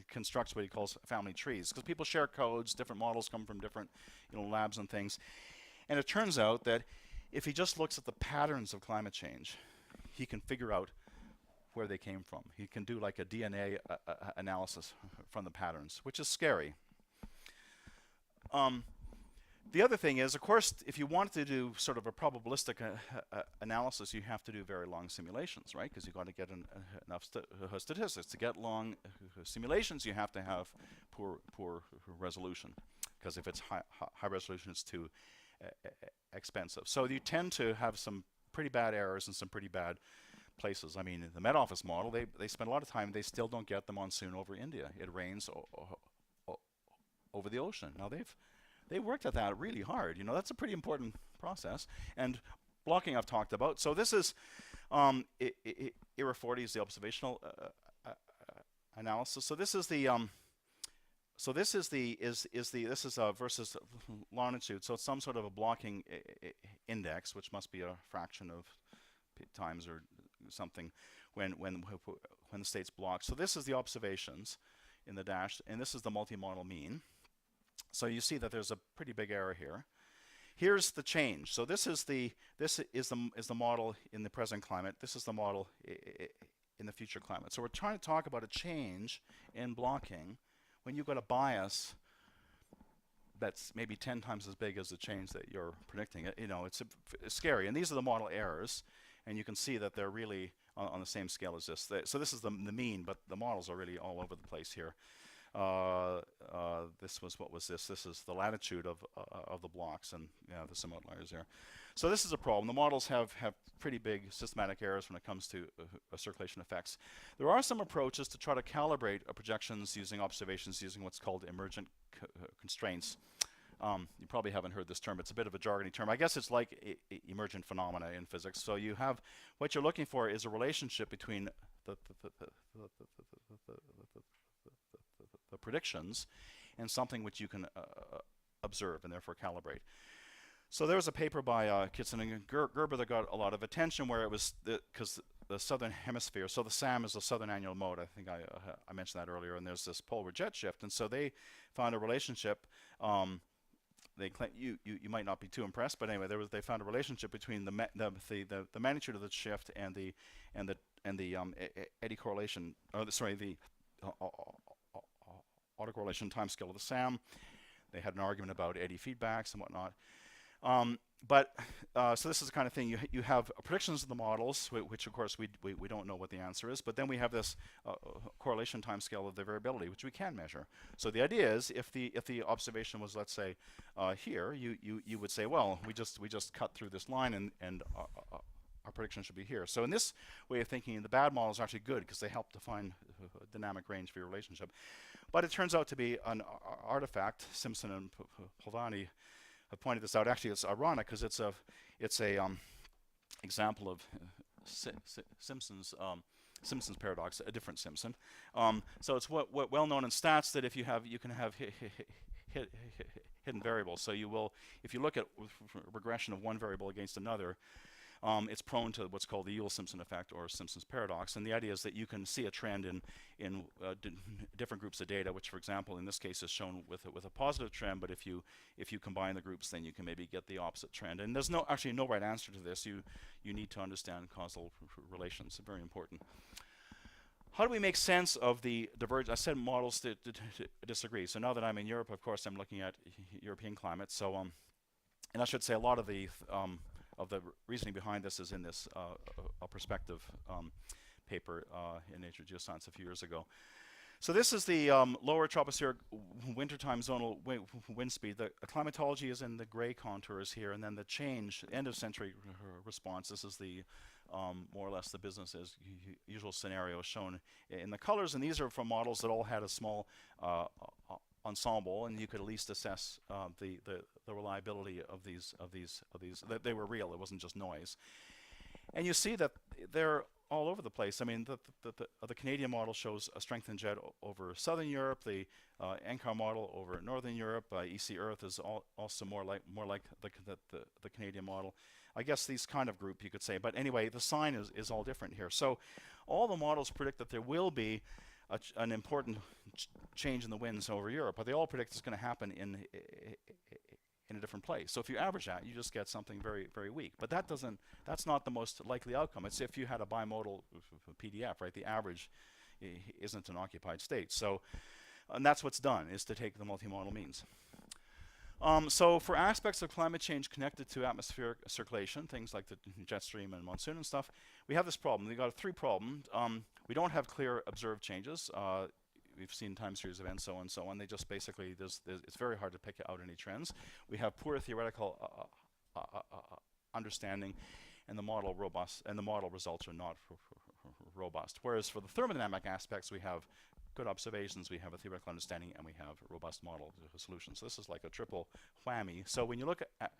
constructs what he calls family trees, because people share codes, different models come from different labs and things. And it turns out that if he just looks at the patterns of climate change, he can figure out where they came from. He can do like a DNA analysis from the patterns, which is scary. The other thing is, of course, if you want to do sort of a probabilistic analysis, you have to do very long simulations, right? Because you've got to get enough statistics. To get long simulations, you have to have poor resolution, because if it's high resolution, it's too expensive. So you tend to have some pretty bad errors and some pretty bad places. I mean, in the Met Office model, they spend a lot of time, they still don't get the monsoon over India. It rains over the ocean. Now they worked at that really hard. That's a pretty important process. And blocking I've talked about. So this is ERA 40 is the observational analysis. So this is the this is versus longitude. So it's some sort of a blocking index, which must be a fraction of times or something when the state's blocked. So this is the observations in the dash, and this is the multi-model mean. So you see that there's a pretty big error here. Here's the change. So this is the model in the present climate. This is the model in the future climate. So we're trying to talk about a change in blocking when you've got a bias that's maybe 10 times as big as the change that you're predicting. It's scary. And these are the model errors. And you can see that they're really on the same scale as this. So this is the mean, but the models are really all over the place here. What was this? This is the latitude of the blocks, and there's some outliers there. So this is a problem. The models have pretty big systematic errors when it comes to circulation effects. There are some approaches to try to calibrate projections using observations using what's called emergent constraints. You probably haven't heard this term. It's a bit of a jargony term. I guess it's like emergent phenomena in physics. So you have, what you're looking for is a relationship between the predictions and something which you can observe and therefore calibrate. So there was a paper by Kitson and Gerber that got a lot of attention, where it was because the southern hemisphere, so the SAM is the southern annual mode. I think I mentioned that earlier, and there's this polar jet shift, and so they found a relationship. They claim you might not be too impressed, but anyway, they found a relationship between the magnitude of the shift and the eddy correlation, the autocorrelation timescale of the SAM. They had an argument about eddy feedbacks and whatnot. So this is the kind of thing you have predictions of the models, which of course we don't know what the answer is, but then we have this correlation timescale of the variability, which we can measure. So the idea is, if the observation was, let's say, here, you would say, well, we just cut through this line, and our prediction should be here. So in this way of thinking, the bad models are actually good because they help define a dynamic range for your relationship. But it turns out to be an artifact. Simpson and Polanyi have pointed this out. Actually, it's ironic because it's a example of Simpson's paradox, a different Simpson. So it's well known in stats that if you can have hidden variables. So you will, if you look at regression of one variable against another, it's prone to what's called the Ewell-Simpson effect or Simpson's paradox. And the idea is that you can see a trend in different groups of data, which, for example, in this case is shown with a positive trend. But if you combine the groups, then you can maybe get the opposite trend. And there's actually no right answer to this. You need to understand causal relations. Very important. How do we make sense of the divergence? I said models disagree. So now that I'm in Europe, of course, I'm looking at European climate. So, and I should say a lot of the reasoning behind this is in this a perspective paper in Nature Geoscience a few years ago. So this is the lower tropospheric wintertime zonal wind speed. The climatology is in the gray contours here, and then the change, end of century response. This is the more or less the business as usual scenario shown in the colors, and these are from models that all had a small ensemble, and you could at least assess the reliability of these that they were real. It wasn't just noise. And you see that they're all over the place. I mean, the Canadian model shows a strengthened jet over Southern Europe. The NCAR model over Northern Europe. EC Earth is also more like the Canadian model. I guess these kind of group, you could say. But anyway, the sign is all different here. So all the models predict that there will be an important change in the winds over Europe, but they all predict it's going to happen in a different place. So if you average that, you just get something very, very weak. But that's not the most likely outcome. It's if you had a bimodal PDF, right? The average isn't an occupied state. So, and that's what's done, is to take the multimodal means. So for aspects of climate change connected to atmospheric circulation, things like the jet stream and monsoon and stuff, we have this problem. We've got three problems. We don't have clear observed changes. We've seen time series events, so on and so on. They just basically, it's very hard to pick out any trends. We have poor theoretical understanding, and the model results are not robust. Whereas for the thermodynamic aspects, we have good observations, we have a theoretical understanding, and we have robust model solutions. So this is like a triple whammy. So when you look at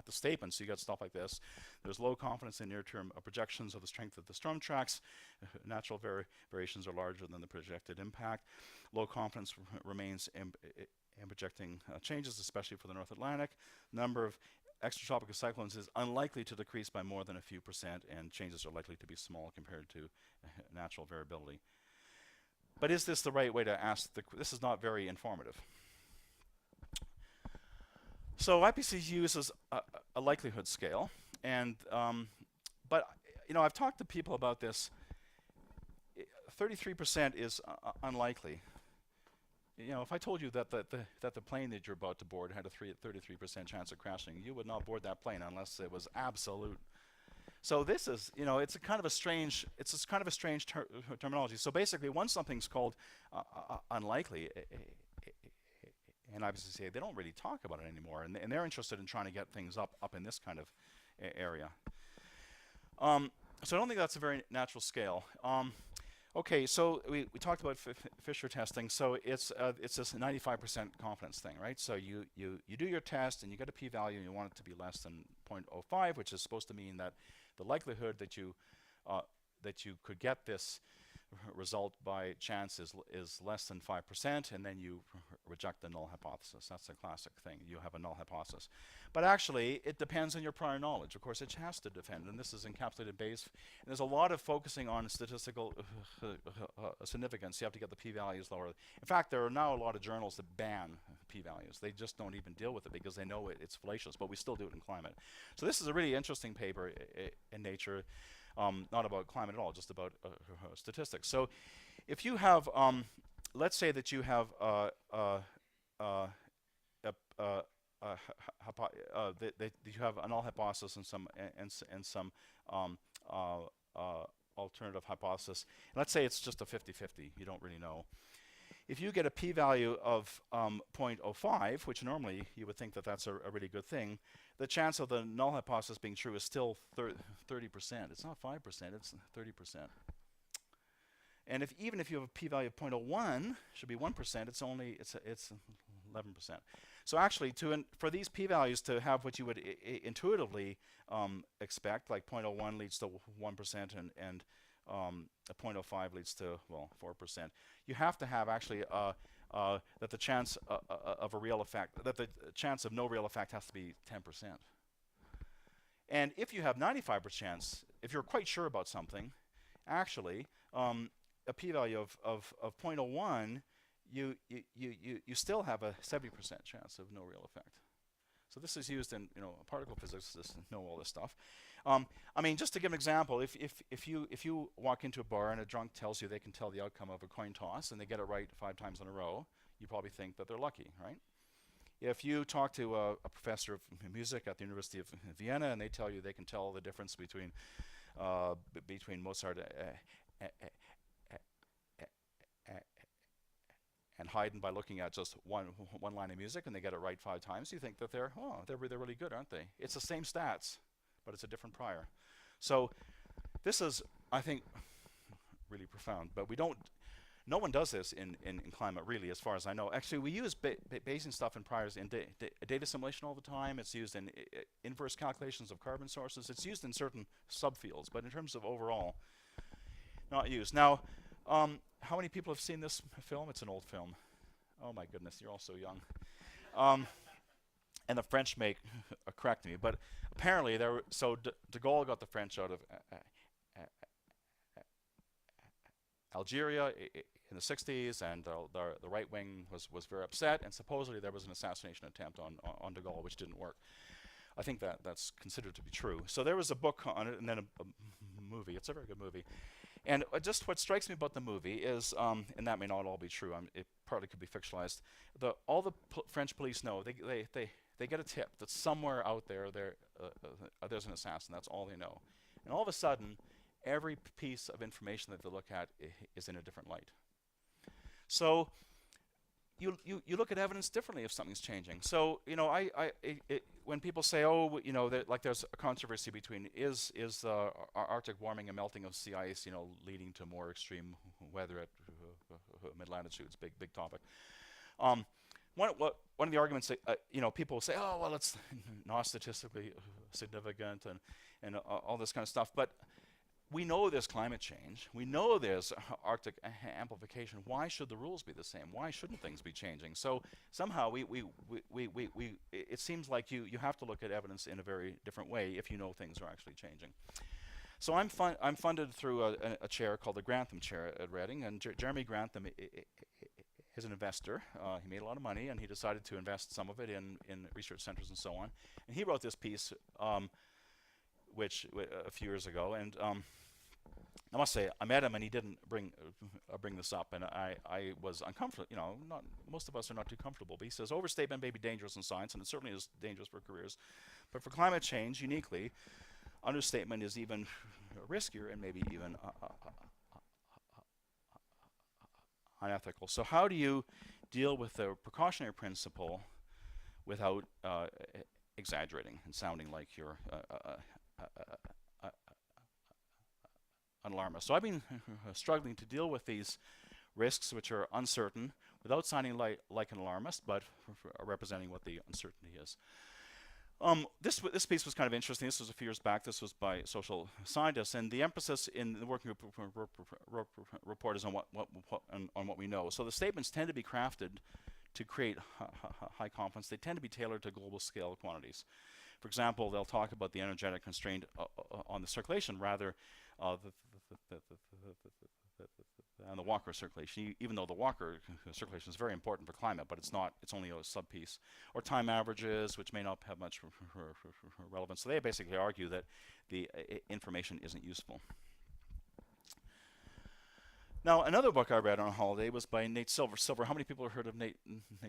the statements, you get stuff like this. There's low confidence in near-term projections of the strength of the storm tracks. Natural variations are larger than the projected impact. Low confidence remains in projecting changes, especially for the North Atlantic. Number of extratropical cyclones is unlikely to decrease by more than a few percent, and changes are likely to be small compared to natural variability. But is this the right way to ask? This is not very informative. So IPCC uses a likelihood scale, and but I've talked to people about this. 33% is unlikely. If I told you that the plane that you're about to board had a 33% chance of crashing, you would not board that plane unless it was absolute. So this is, it's a kind of a strange, terminology. So basically, once something's called unlikely, and IPCC, they don't really talk about it anymore, and they're interested in trying to get things up in this kind of area. So I don't think that's a very natural scale. Okay, so we talked about Fisher testing. So it's this 95% confidence thing, right? So you do your test and you get a p-value and you want it to be less than 0.05, which is supposed to mean that the likelihood that you could get this result by chance is less than 5%, and then you reject the null hypothesis. That's a classic thing. You have a null hypothesis. But actually, it depends on your prior knowledge. Of course, it has to defend, and this is encapsulated base. And there's a lot of focusing on statistical significance. You have to get the p-values lower. In fact, there are now a lot of journals that ban p-values. They just don't even deal with it because they know it's fallacious, but we still do it in climate. So this is a really interesting paper in Nature. Not about climate at all, just about statistics. So if you have, let's say that you have that you have a null hypothesis and some alternative hypothesis. Let's say it's just a 50-50. You don't really know. if you get a p-value of 0.05, which normally you would think that that's a really good thing, the chance of the null hypothesis being true is still 30%. It's not 5%, it's 30%. And even if you have a p-value of 0.01, should be 1%, it's 11%. So actually, for these p-values to have what you would intuitively expect, like 0.01 leads to 1%, and a 0.05 leads to, well, 4%. You have to have actually that the chance of a real effect, that the chance of no real effect has to be 10%. And if you have 95% chance, if you're quite sure about something, actually, a p-value of 0.01, you still have a 70% chance of no real effect. So this is used in particle physics to know all this stuff. I mean, just to give an example, if you walk into a bar and a drunk tells you they can tell the outcome of a coin toss and they get it right 5 times in a row, you probably think that they're lucky, right? If you talk to a professor of music at the University of Vienna and they tell you they can tell the difference between Mozart and Haydn by looking at just one line of music and they get it right 5 times, you think that they're really good, aren't they? It's the same stats, but it's a different prior. So this is, I think, really profound. But no one does this in climate, really, as far as I know. Actually, we use Bayesian stuff in priors in data simulation all the time. It's used in inverse calculations of carbon sources. It's used in certain subfields, but in terms of overall, not used. Now, how many people have seen this film? It's an old film. Oh my goodness, you're all so young. And the French make correct me, but apparently de Gaulle got the French out of Algeria in the 60s, and the right wing was very upset, and supposedly there was an assassination attempt on de Gaulle, which didn't work. I think that's considered to be true. So there was a book on it, and then a movie. It's a very good movie. And just what strikes me about the movie is, and that may not all be true, it partly could be fictionalized, all the French police know, they get a tip that somewhere out there there's an assassin. That's all they know. And all of a sudden, every piece of information that they look at is in a different light. So you look at evidence differently if something's changing. So when people say, oh, like there's a controversy between is Arctic warming and melting of sea ice, leading to more extreme weather at mid latitudes, big topic. One of the arguments that people say, oh well, it's not statistically significant and all this kind of stuff, but we know there's climate change. We know there's Arctic amplification. Why should the rules be the same? Why shouldn't things be changing? So somehow it seems like you have to look at evidence in a very different way if you know things are actually changing. So I'm funded through a chair called the Grantham Chair at Reading, and Jeremy Grantham is an investor. He made a lot of money, and he decided to invest some of it in research centers and so on. And he wrote this piece, which a few years ago, and I must say I met him and he didn't bring this up, and I was uncomfortable. Not most of us are not too comfortable. But he says overstatement may be dangerous in science, and it certainly is dangerous for careers, but for climate change uniquely, understatement is even riskier and maybe even unethical. So how do you deal with the precautionary principle without exaggerating and sounding like you're an alarmist? So I've been struggling to deal with these risks, which are uncertain, without sounding like an alarmist, but representing what the uncertainty is. This piece was kind of interesting. This was a few years back. This was by social scientists, and the emphasis in the working report is on what we know. So the statements tend to be crafted to create high confidence. They tend to be tailored to global scale quantities. For example, they'll talk about the energetic constraint on the circulation rather on the Walker circulation, even though the Walker circulation is very important for climate, but it's not. It's only a sub-piece. Or time averages, which may not have much relevance. So they basically argue that the information isn't useful. Now, another book I read on holiday was by Nate Silver. How many people have heard of Nate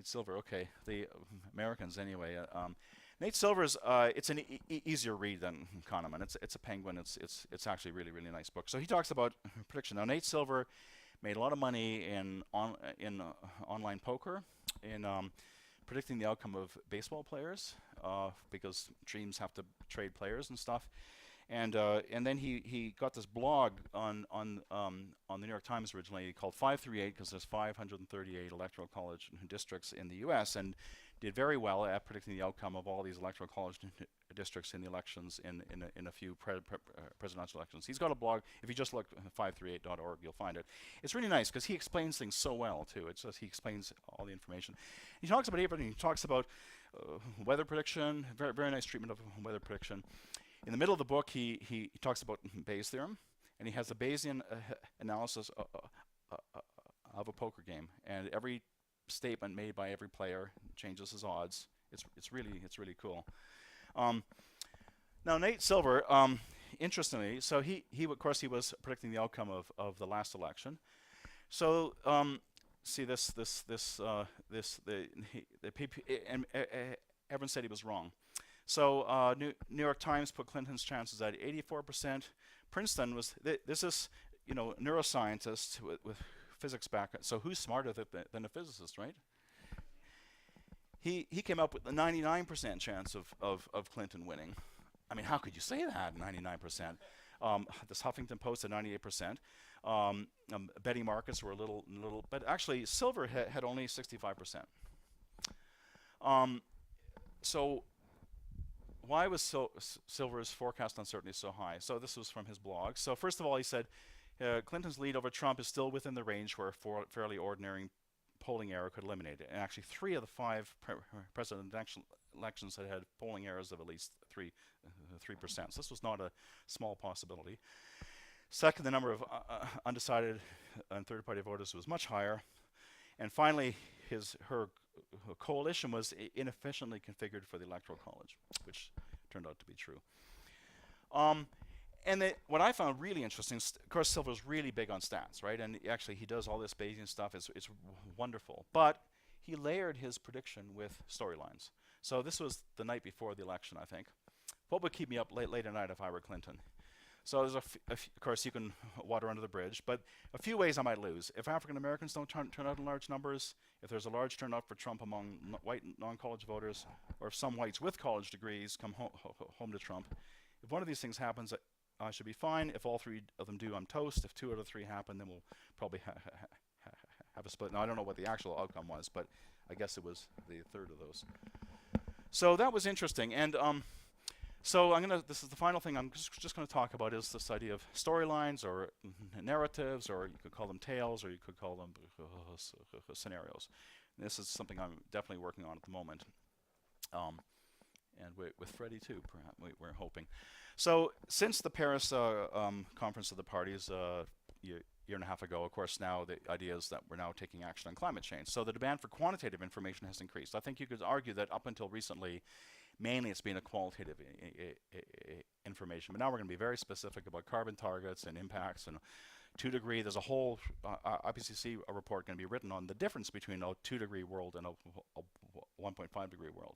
Silver? Okay, the Americans anyway. Nate Silver's it's an easier read than Kahneman. It's a penguin. It's actually really nice book. So he talks about prediction. Now, Nate Silver made a lot of money in online poker, in predicting the outcome of baseball players, because teams have to trade players and stuff. And then he got this blog on the New York Times originally called 538, because there's 538 electoral college districts in the U.S., and did very well at predicting the outcome of all these electoral college districts in the elections in a few presidential elections. He's got a blog. If you just look 538.org, you'll find it. It's really nice because he explains things so well too. It's just he explains all the information. He talks about everything. He talks about weather prediction. Very nice treatment of weather prediction. In the middle of the book, he talks about Bayes' theorem, and he has a Bayesian analysis of a poker game, and every statement made by every player changes his odds. It's really cool. Now Nate Silver, interestingly, so he of course he was predicting the outcome of the last election. So see the everyone said he was wrong. So New York Times put Clinton's chances at 84%. Princeton was this is neuroscientist with physics background. So who's smarter than a physicist, right? He came up with a 99% chance of Clinton winning. I mean, how could you say that? 99%. This Huffington Post at 98%. Betting markets were a little, but actually Silver had only 65%. So why was Silver's forecast uncertainty so high? So this was from his blog. So first of all, he said Clinton's lead over Trump is still within the range where fairly ordinary polling error could eliminate it. And actually 3 of the 5 presidential elections had polling errors of at least 3%. So this was not a small possibility. Second, the number of undecided and third-party voters was much higher. And finally, her coalition was inefficiently configured for the Electoral College, which turned out to be true. And what I found really interesting, of course, Silver's really big on stats, right? And actually, he does all this Bayesian stuff. It's wonderful. But he layered his prediction with storylines. So this was the night before the election, I think. What would keep me up late at night if I were Clinton? So there's of course, you can water under the bridge, but a few ways I might lose. If African Americans don't turn out in large numbers, if there's a large turnout for Trump among white non-college voters, or if some whites with college degrees come home to Trump, if one of these things happens, I should be fine. If all 3 of them do, I'm toast. If 2 out of 3 happen, then we'll probably have a split. Now, I don't know what the actual outcome was, but I guess it was the third of those. So that was interesting. And so this is the final thing I'm just going to talk about, is this idea of storylines or narratives, or you could call them tales, or you could call them scenarios. And this is something I'm definitely working on at the moment. And with Freddie too, perhaps, we're hoping. So since the Paris Conference of the Parties year and a half ago, of course, now the idea is that we're now taking action on climate change. So the demand for quantitative information has increased. I think you could argue that up until recently, mainly it's been a qualitative information. But now we're going to be very specific about carbon targets and impacts. And 2 degree, there's a whole IPCC report going to be written on the difference between a 2 degree world and a 1.5 degree world.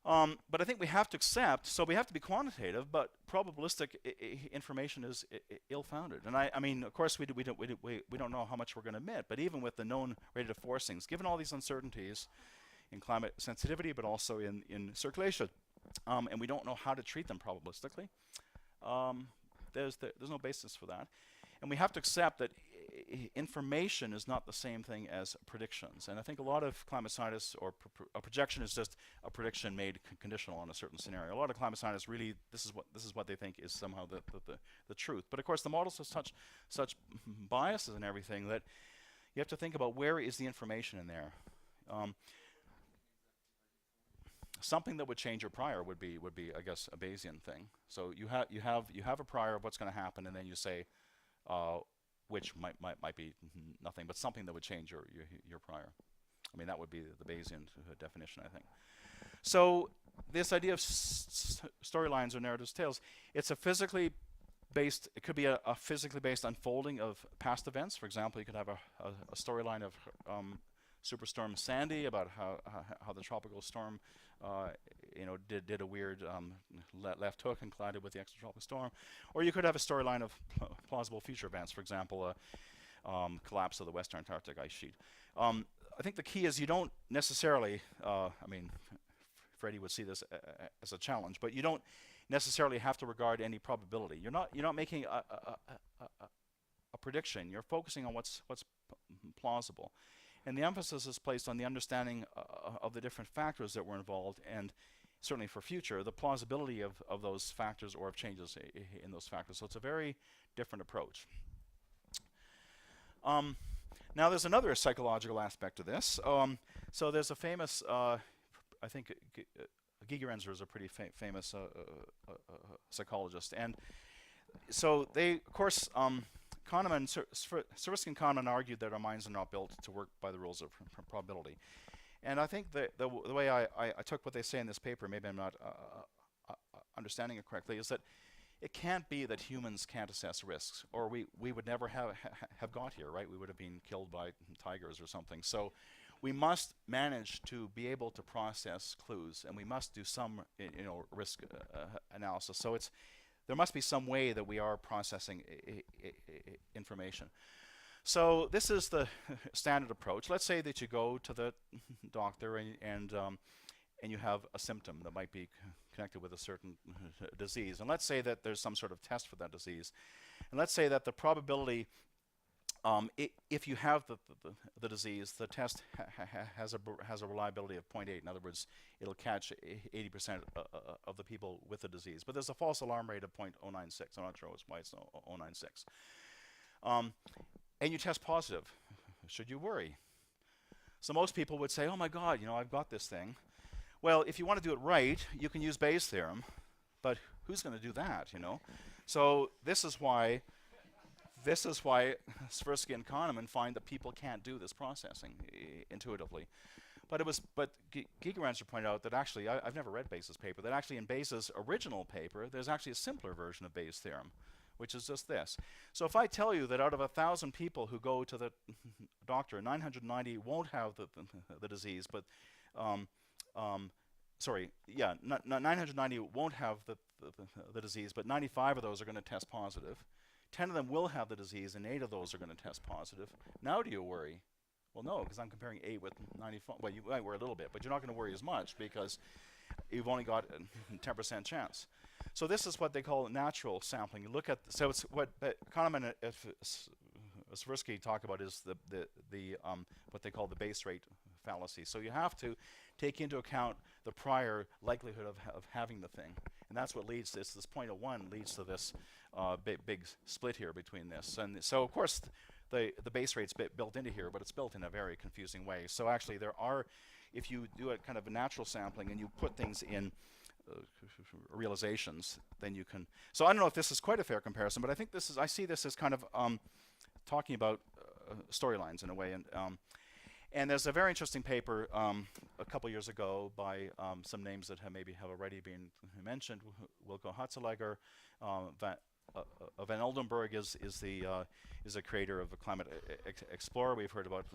But I think we have to accept, so we have to be quantitative, but probabilistic information is ill-founded. And I mean, of course, we don't know how much we're going to emit, but even with the known rate of forcings, given all these uncertainties in climate sensitivity, but also in circulation, and we don't know how to treat them probabilistically, there's no basis for that. And we have to accept that information is not the same thing as predictions. And I think a lot of climate scientists, or a projection is just a prediction made conditional on a certain scenario. A lot of climate scientists really, this is what they think is somehow the truth. But of course, the models have such biases and everything that you have to think about, where is the information in there. Something that would change your prior would be I guess a Bayesian thing. So you have a prior of what's going to happen, and then you say, which might be nothing, but something that would change your prior. I mean, that would be the Bayesian definition, I think. So this idea of storylines or narratives, tales, it's a physically based, it could be a physically based unfolding of past events. For example, you could have a storyline of Superstorm Sandy, about how the tropical storm did a weird left hook and collided with the extratropical storm. Or you could have a storyline of plausible future events. For example, collapse of the Western Antarctic ice sheet. I think the key is you don't necessarily, I mean, Freddie would see this as a challenge, but you don't necessarily have to regard any probability. You're not making a prediction. You're focusing on what's plausible, and the emphasis is placed on the understanding of the different factors that were involved, and certainly for future, the plausibility of those factors or of changes in those factors. So it's a very different approach. Now there's another psychological aspect to this. So there's a famous, I think Gigerenzer is a pretty famous psychologist, and so they, of course, Kahneman, Tversky and Kahneman argued that our minds are not built to work by the rules of probability. And I think the way I took what they say in this paper, maybe I'm not understanding it correctly, is that it can't be that humans can't assess risks, or we would never have got here, right? We would have been killed by tigers or something. So we must manage to be able to process clues, and we must do some risk analysis. So there must be some way that we are processing information. So this is the standard approach. Let's say that you go to the doctor and you have a symptom that might be connected with a certain disease. And let's say that there's some sort of test for that disease. And let's say that the probability, if you have the disease, the test has a reliability of 0.8. In other words, it'll catch 80% of the people with the disease. But there's a false alarm rate of 0.096. I'm not sure why it's 0.096. And you test positive. Should you worry? So most people would say, oh my God, I've got this thing. Well, if you want to do it right, you can use Bayes' theorem, but who's going to do that, So this is why Tversky and Kahneman find that people can't do this processing intuitively. But Gigerenzer pointed out that actually, I've never read Bayes' paper, that actually in Bayes' original paper, there's actually a simpler version of Bayes' theorem, which is just this. So if I tell you that out of 1,000 people who go to the doctor, 990 won't have the disease, but 990 won't have the disease, but 95 of those are going to test positive. 10 of them will have the disease, and 8 of those are going to test positive. Now do you worry? Well, no, because I'm comparing 8 with 95. Well, you might worry a little bit, but you're not going to worry as much because you've only got a 10% chance. So this is what they call natural sampling. You look at, so it's what Kahneman and Tversky talk about is what they call the base rate fallacy. So you have to take into account the prior likelihood of having the thing, and that's what leads to this. This 0.01 leads to this big split here between this, and so of course the base rate's built into here, but it's built in a very confusing way. So actually there are, if you do a kind of a natural sampling and you put things in realizations, then you can. So I don't know if this is quite a fair comparison, but I think this is. I see this as kind of talking about storylines in a way, and there's a very interesting paper a couple years ago by some names that maybe have already been mentioned. Wilco Hatzeliger, Van Oldenburg is a creator of the Climate Explorer. We've heard about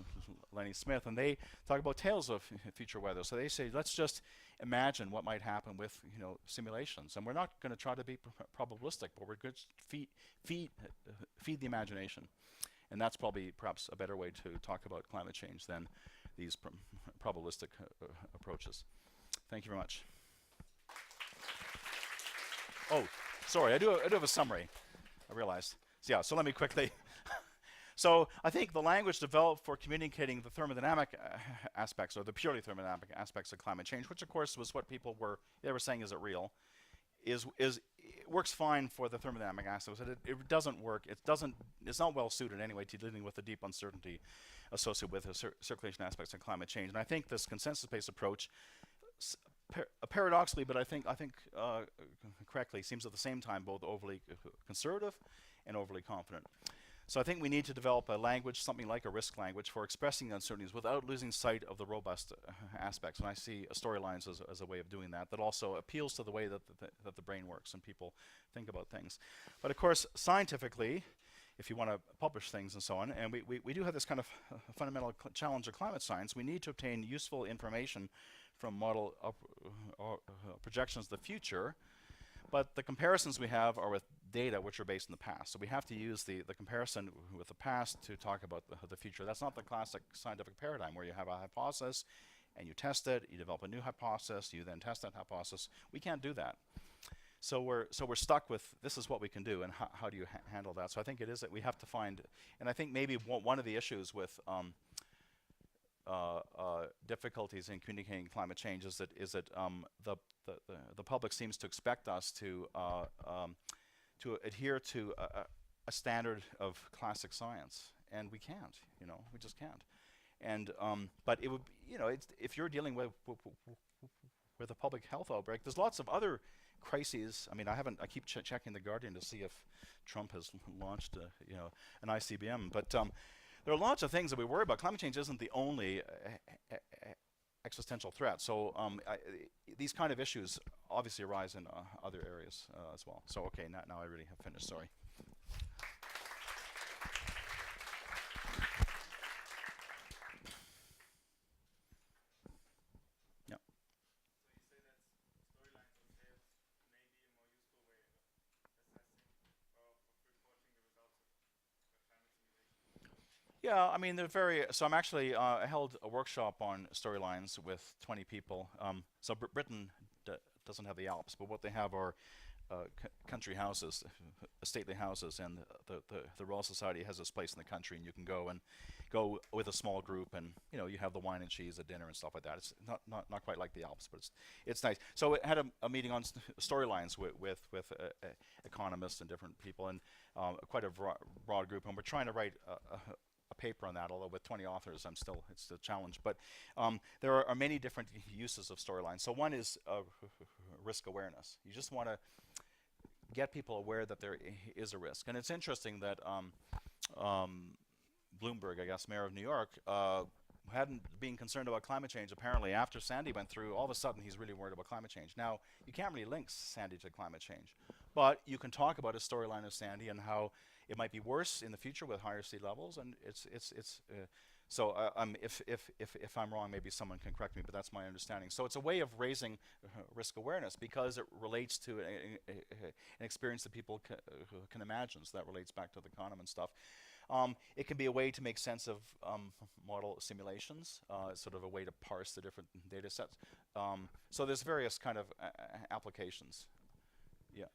Lenny Smith, and they talk about tales of future weather. So they say, let's just imagine what might happen with simulations, and we're not going to try to be probabilistic, but we're going to feed the imagination, and that's perhaps a better way to talk about climate change than these probabilistic approaches. Thank you very much. Oh, sorry, I do have a summary. I realized. So yeah, so let me quickly. So I think the language developed for communicating the thermodynamic aspects, or the purely thermodynamic aspects of climate change, which of course was what people were saying, is it real? It works fine for the thermodynamic aspects. It doesn't work. It's not well suited anyway to dealing with the deep uncertainty associated with the circulation aspects of climate change. And I think this consensus-based approach, paradoxically, but I think correctly, seems at the same time both overly conservative and overly confident. So I think we need to develop a language, something like a risk language, for expressing uncertainties without losing sight of the robust aspects. And I see storylines as a way of doing that also appeals to the way that the brain works and people think about things. But of course, scientifically, if you want to publish things and so on, and we do have this kind of fundamental challenge of climate science, we need to obtain useful information from model projections of the future. But the comparisons we have are with data which are based in the past. So we have to use the comparison with the past to talk about the future. That's not the classic scientific paradigm where you have a hypothesis and you test it, you develop a new hypothesis, you then test that hypothesis. We can't do that. So we're stuck with this is what we can do, and how do you handle that? So I think it is that we have to find, and I think maybe one of the issues with difficulties in communicating climate change is that the public seems to expect us to adhere to a standard of classic science, and we can't. We just can't. And but it would, if you're dealing with a public health outbreak, there's lots of other crises. I mean, I keep checking the Guardian to see if Trump has launched an ICBM, but there are lots of things that we worry about. Climate change isn't the only existential threat. So these kind of issues obviously arise in other areas as well. So okay, now I really have finished. Sorry. Yeah. Yeah, I mean, they're very. So I held a workshop on storylines with 20 people. So Britain doesn't have the Alps, but what they have are country houses, stately houses, and the Royal Society has this place in the country, and you can go with a small group, and you have the wine and cheese at dinner and stuff like that. It's not quite like the Alps, but it's nice. So it had a meeting on storylines with economists and different people, and quite a broad group, and we're trying to write a paper on that, although with 20 authors, it's a challenge. But there are many different uses of storylines. So one is risk awareness. You just want to get people aware that there is a risk. And it's interesting that Bloomberg, I guess, mayor of New York, hadn't been concerned about climate change. Apparently, after Sandy went through, all of a sudden he's really worried about climate change. Now, you can't really link Sandy to climate change, but you can talk about a storyline of Sandy and how it might be worse in the future with higher sea levels. And so if I'm wrong, maybe someone can correct me, but that's my understanding. So it's a way of raising risk awareness because it relates to an experience that people can imagine. So that relates back to the Kahneman stuff. It can be a way to make sense of model simulations, sort of a way to parse the different data sets. So there's various kind of applications. Yeah.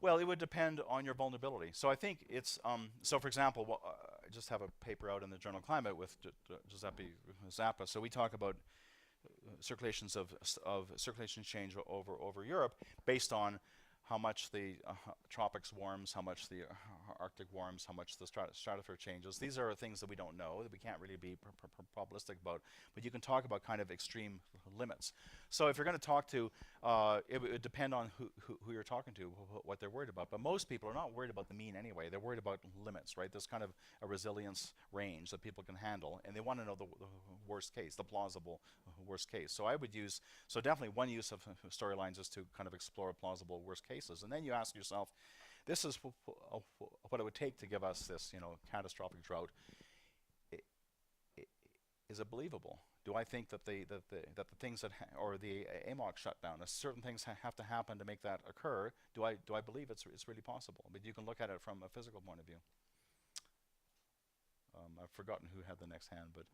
Well, it would depend on your vulnerability. So I think it's so. For example, I just have a paper out in the journal Climate with Giuseppe Zappa. So we talk about circulations of circulation change over Europe based on how much the tropics warms, how much the Arctic warms, how much the stratosphere changes. These are things that we don't know, that we can't really be probabilistic about, but you can talk about kind of extreme limits. So if you're going to talk to, it would depend on who you're talking to, what they're worried about. But most people are not worried about the mean anyway. They're worried about limits, right? There's kind of a resilience range that people can handle, and they want to know the worst case, the plausible worst case. So I would use, so definitely one use of storylines is to kind of explore plausible worst cases. And then you ask yourself, this is what it would take to give us this, catastrophic drought. Is it believable? Do I think that the things or the AMOC shutdown, certain things have to happen to make that occur? Do I believe it's really possible? But you can look at it from a physical point of view. I've forgotten who had the next hand, but.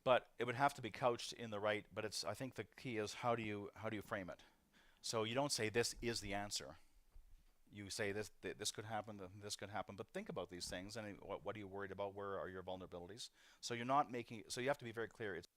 But it would have to be couched in the right. But I think the key is how do you frame it? So you don't say this is the answer. You say this could happen, this could happen. But think about these things, and what are you worried about? Where are your vulnerabilities? So you're not making. So you have to be very clear. It's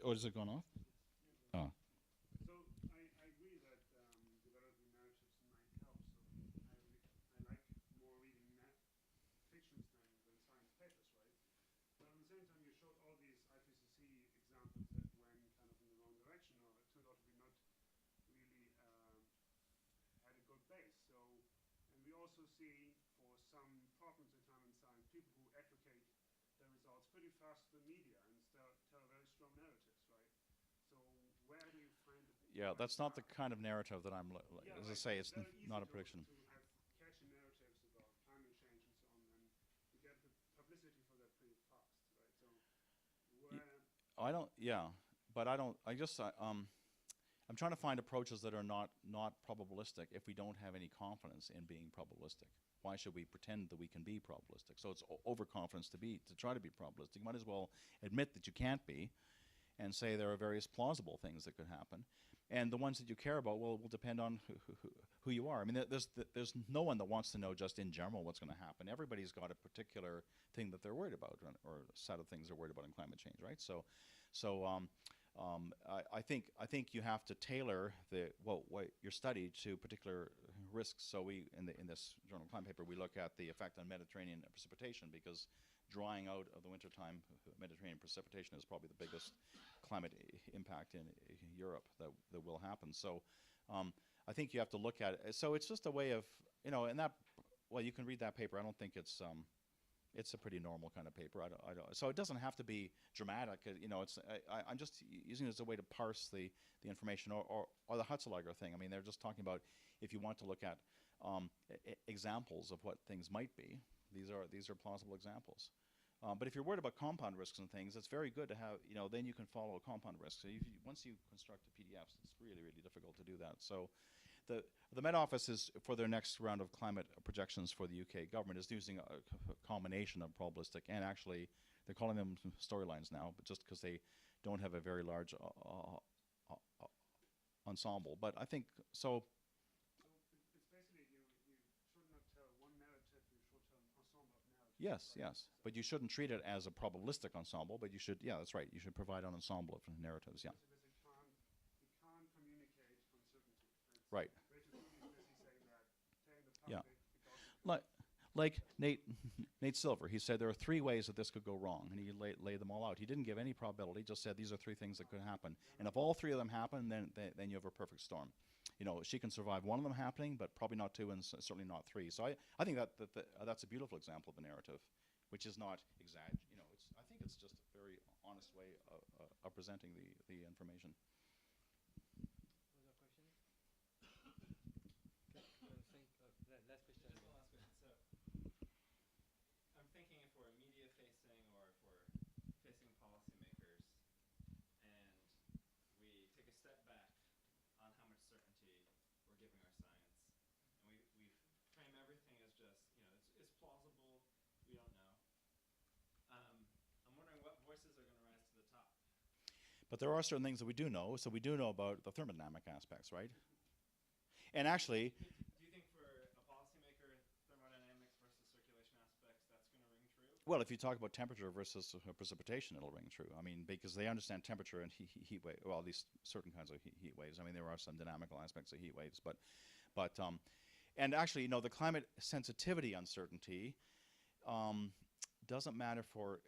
Oh, has it gone off? Oh. So I agree that developing narratives might help. So I like more reading fictions than science papers, right? But at the same time, you showed all these IPCC examples that went kind of in the wrong direction, or it turned out to be not really had a good base. So, and we also see for some problems in climate science, people who advocate their results pretty fast to the media and tell very strong narratives, right? So where do you find the Yeah, point that's not the now? kind of narrative that Yeah, as I right. say, It's it's very easy not a prediction. to have catchy narratives about climate change and so on, and you get the publicity for that pretty fast, right? So where, I don't, yeah, but I don't, I just, I'm trying to find approaches that are not probabilistic if we don't have any confidence in being probabilistic. Why should we pretend that we can be probabilistic? So it's overconfidence to try to be probabilistic. You might as well admit that you can't be, and say there are various plausible things that could happen, and the ones that you care about will depend on who you are. I mean, there's no one that wants to know just in general what's going to happen. Everybody's got a particular thing that they're worried about, or a set of things they're worried about in climate change, right? I think you have to tailor your study to particular risks. So we in this journal climate paper we look at the effect on Mediterranean precipitation, because drying out of the wintertime Mediterranean precipitation is probably the biggest climate impact in Europe that will happen. So I think you have to look at it. So it's just a way of, and that, well, you can read that paper. I don't think it's a pretty normal kind of paper. I don't, so it doesn't have to be dramatic. I'm just using it as a way to parse the information, or the Hutzelager thing. I mean, they're just talking about if you want to look at examples of what things might be. These are plausible examples. But if you're worried about compound risks and things, it's very good to have, then you can follow compound risks. So once you construct the PDFs, it's really, really difficult to do that. So the Met Office is, for their next round of climate projections for the UK government, is using a combination of probabilistic and actually, they're calling them storylines now, but just because they don't have a very large ensemble. But I think, so so it's basically you should not tell one narrative, you should tell an ensemble of narratives, yes, right? yes. But you shouldn't treat it as a probabilistic ensemble, but you should, yeah, that's right. You should provide an ensemble of narratives, yeah. Because you can't communicate uncertainty. Right. Rachel Cooney is basically saying that telling the Yeah. public because it could, Like Nate Silver, he said there are 3 ways that this could go wrong, and he laid them all out. He didn't give any probability, just said these are 3 things that could happen. And if all 3 of them happen, then you have a perfect storm. She can survive one of them happening, but probably not 2, and certainly not 3. So I think that's a beautiful example of a narrative, which is not I think it's just a very honest way of presenting the information. Other question? Last question. Just one last question. So I'm thinking if we're media facing or if we're facing policymakers and we take a step back on how much certainty we're giving our science, and we frame everything as just, it's plausible, we don't know. I'm wondering what voices are going to rise to the top. But there are certain things that we do know. So we do know about the thermodynamic aspects, right? And actually, Do you think for a policymaker, thermodynamics versus circulation aspects, that's going to ring true? well, if you talk about temperature versus precipitation, it'll ring true. I mean, because they understand temperature and heat wave, well, at least certain kinds of heat waves. I mean, there are some dynamical aspects of heat waves, and actually, the climate sensitivity uncertainty doesn't matter for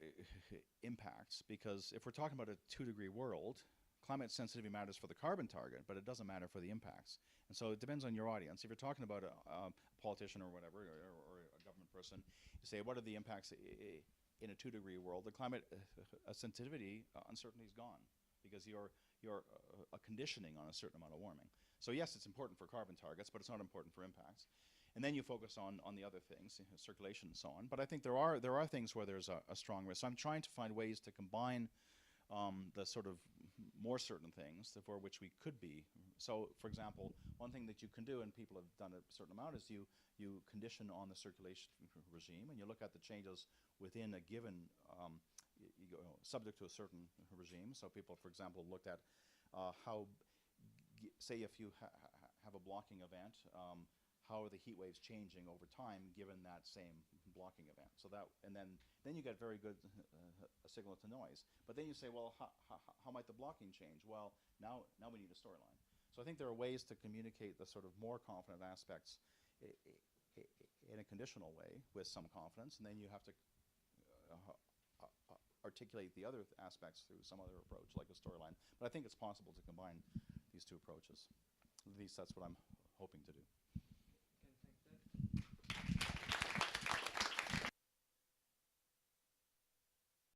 impacts, because if we're talking about a 2-degree world, climate sensitivity matters for the carbon target, but it doesn't matter for the impacts. And so it depends on your audience. If you're talking about a politician or whatever, or a government person, you say, what are the impacts in a 2-degree world? The climate sensitivity uncertainty is gone, because you're a conditioning on a certain amount of warming. So yes, it's important for carbon targets, but it's not important for impacts. And then you focus on the other things, circulation and so on. But I think there are things where there's a strong risk. So I'm trying to find ways to combine the sort of more certain things for which we could be. So, for example, one thing that you can do, and people have done a certain amount, is you condition on the circulation regime, and you look at the changes within a given subject to a certain regime. So people, for example, looked at how, say, if you have a blocking event, how are the heat waves changing over time given that same blocking event. So that, and then you get very good signal to noise. But then you say, well, how might the blocking change? Well, now we need a storyline. So I think there are ways to communicate the sort of more confident aspects in a conditional way with some confidence, and then you have to articulate the other aspects through some other approach, like a storyline. But I think it's possible to combine these two approaches. At least that's what I'm hoping to do.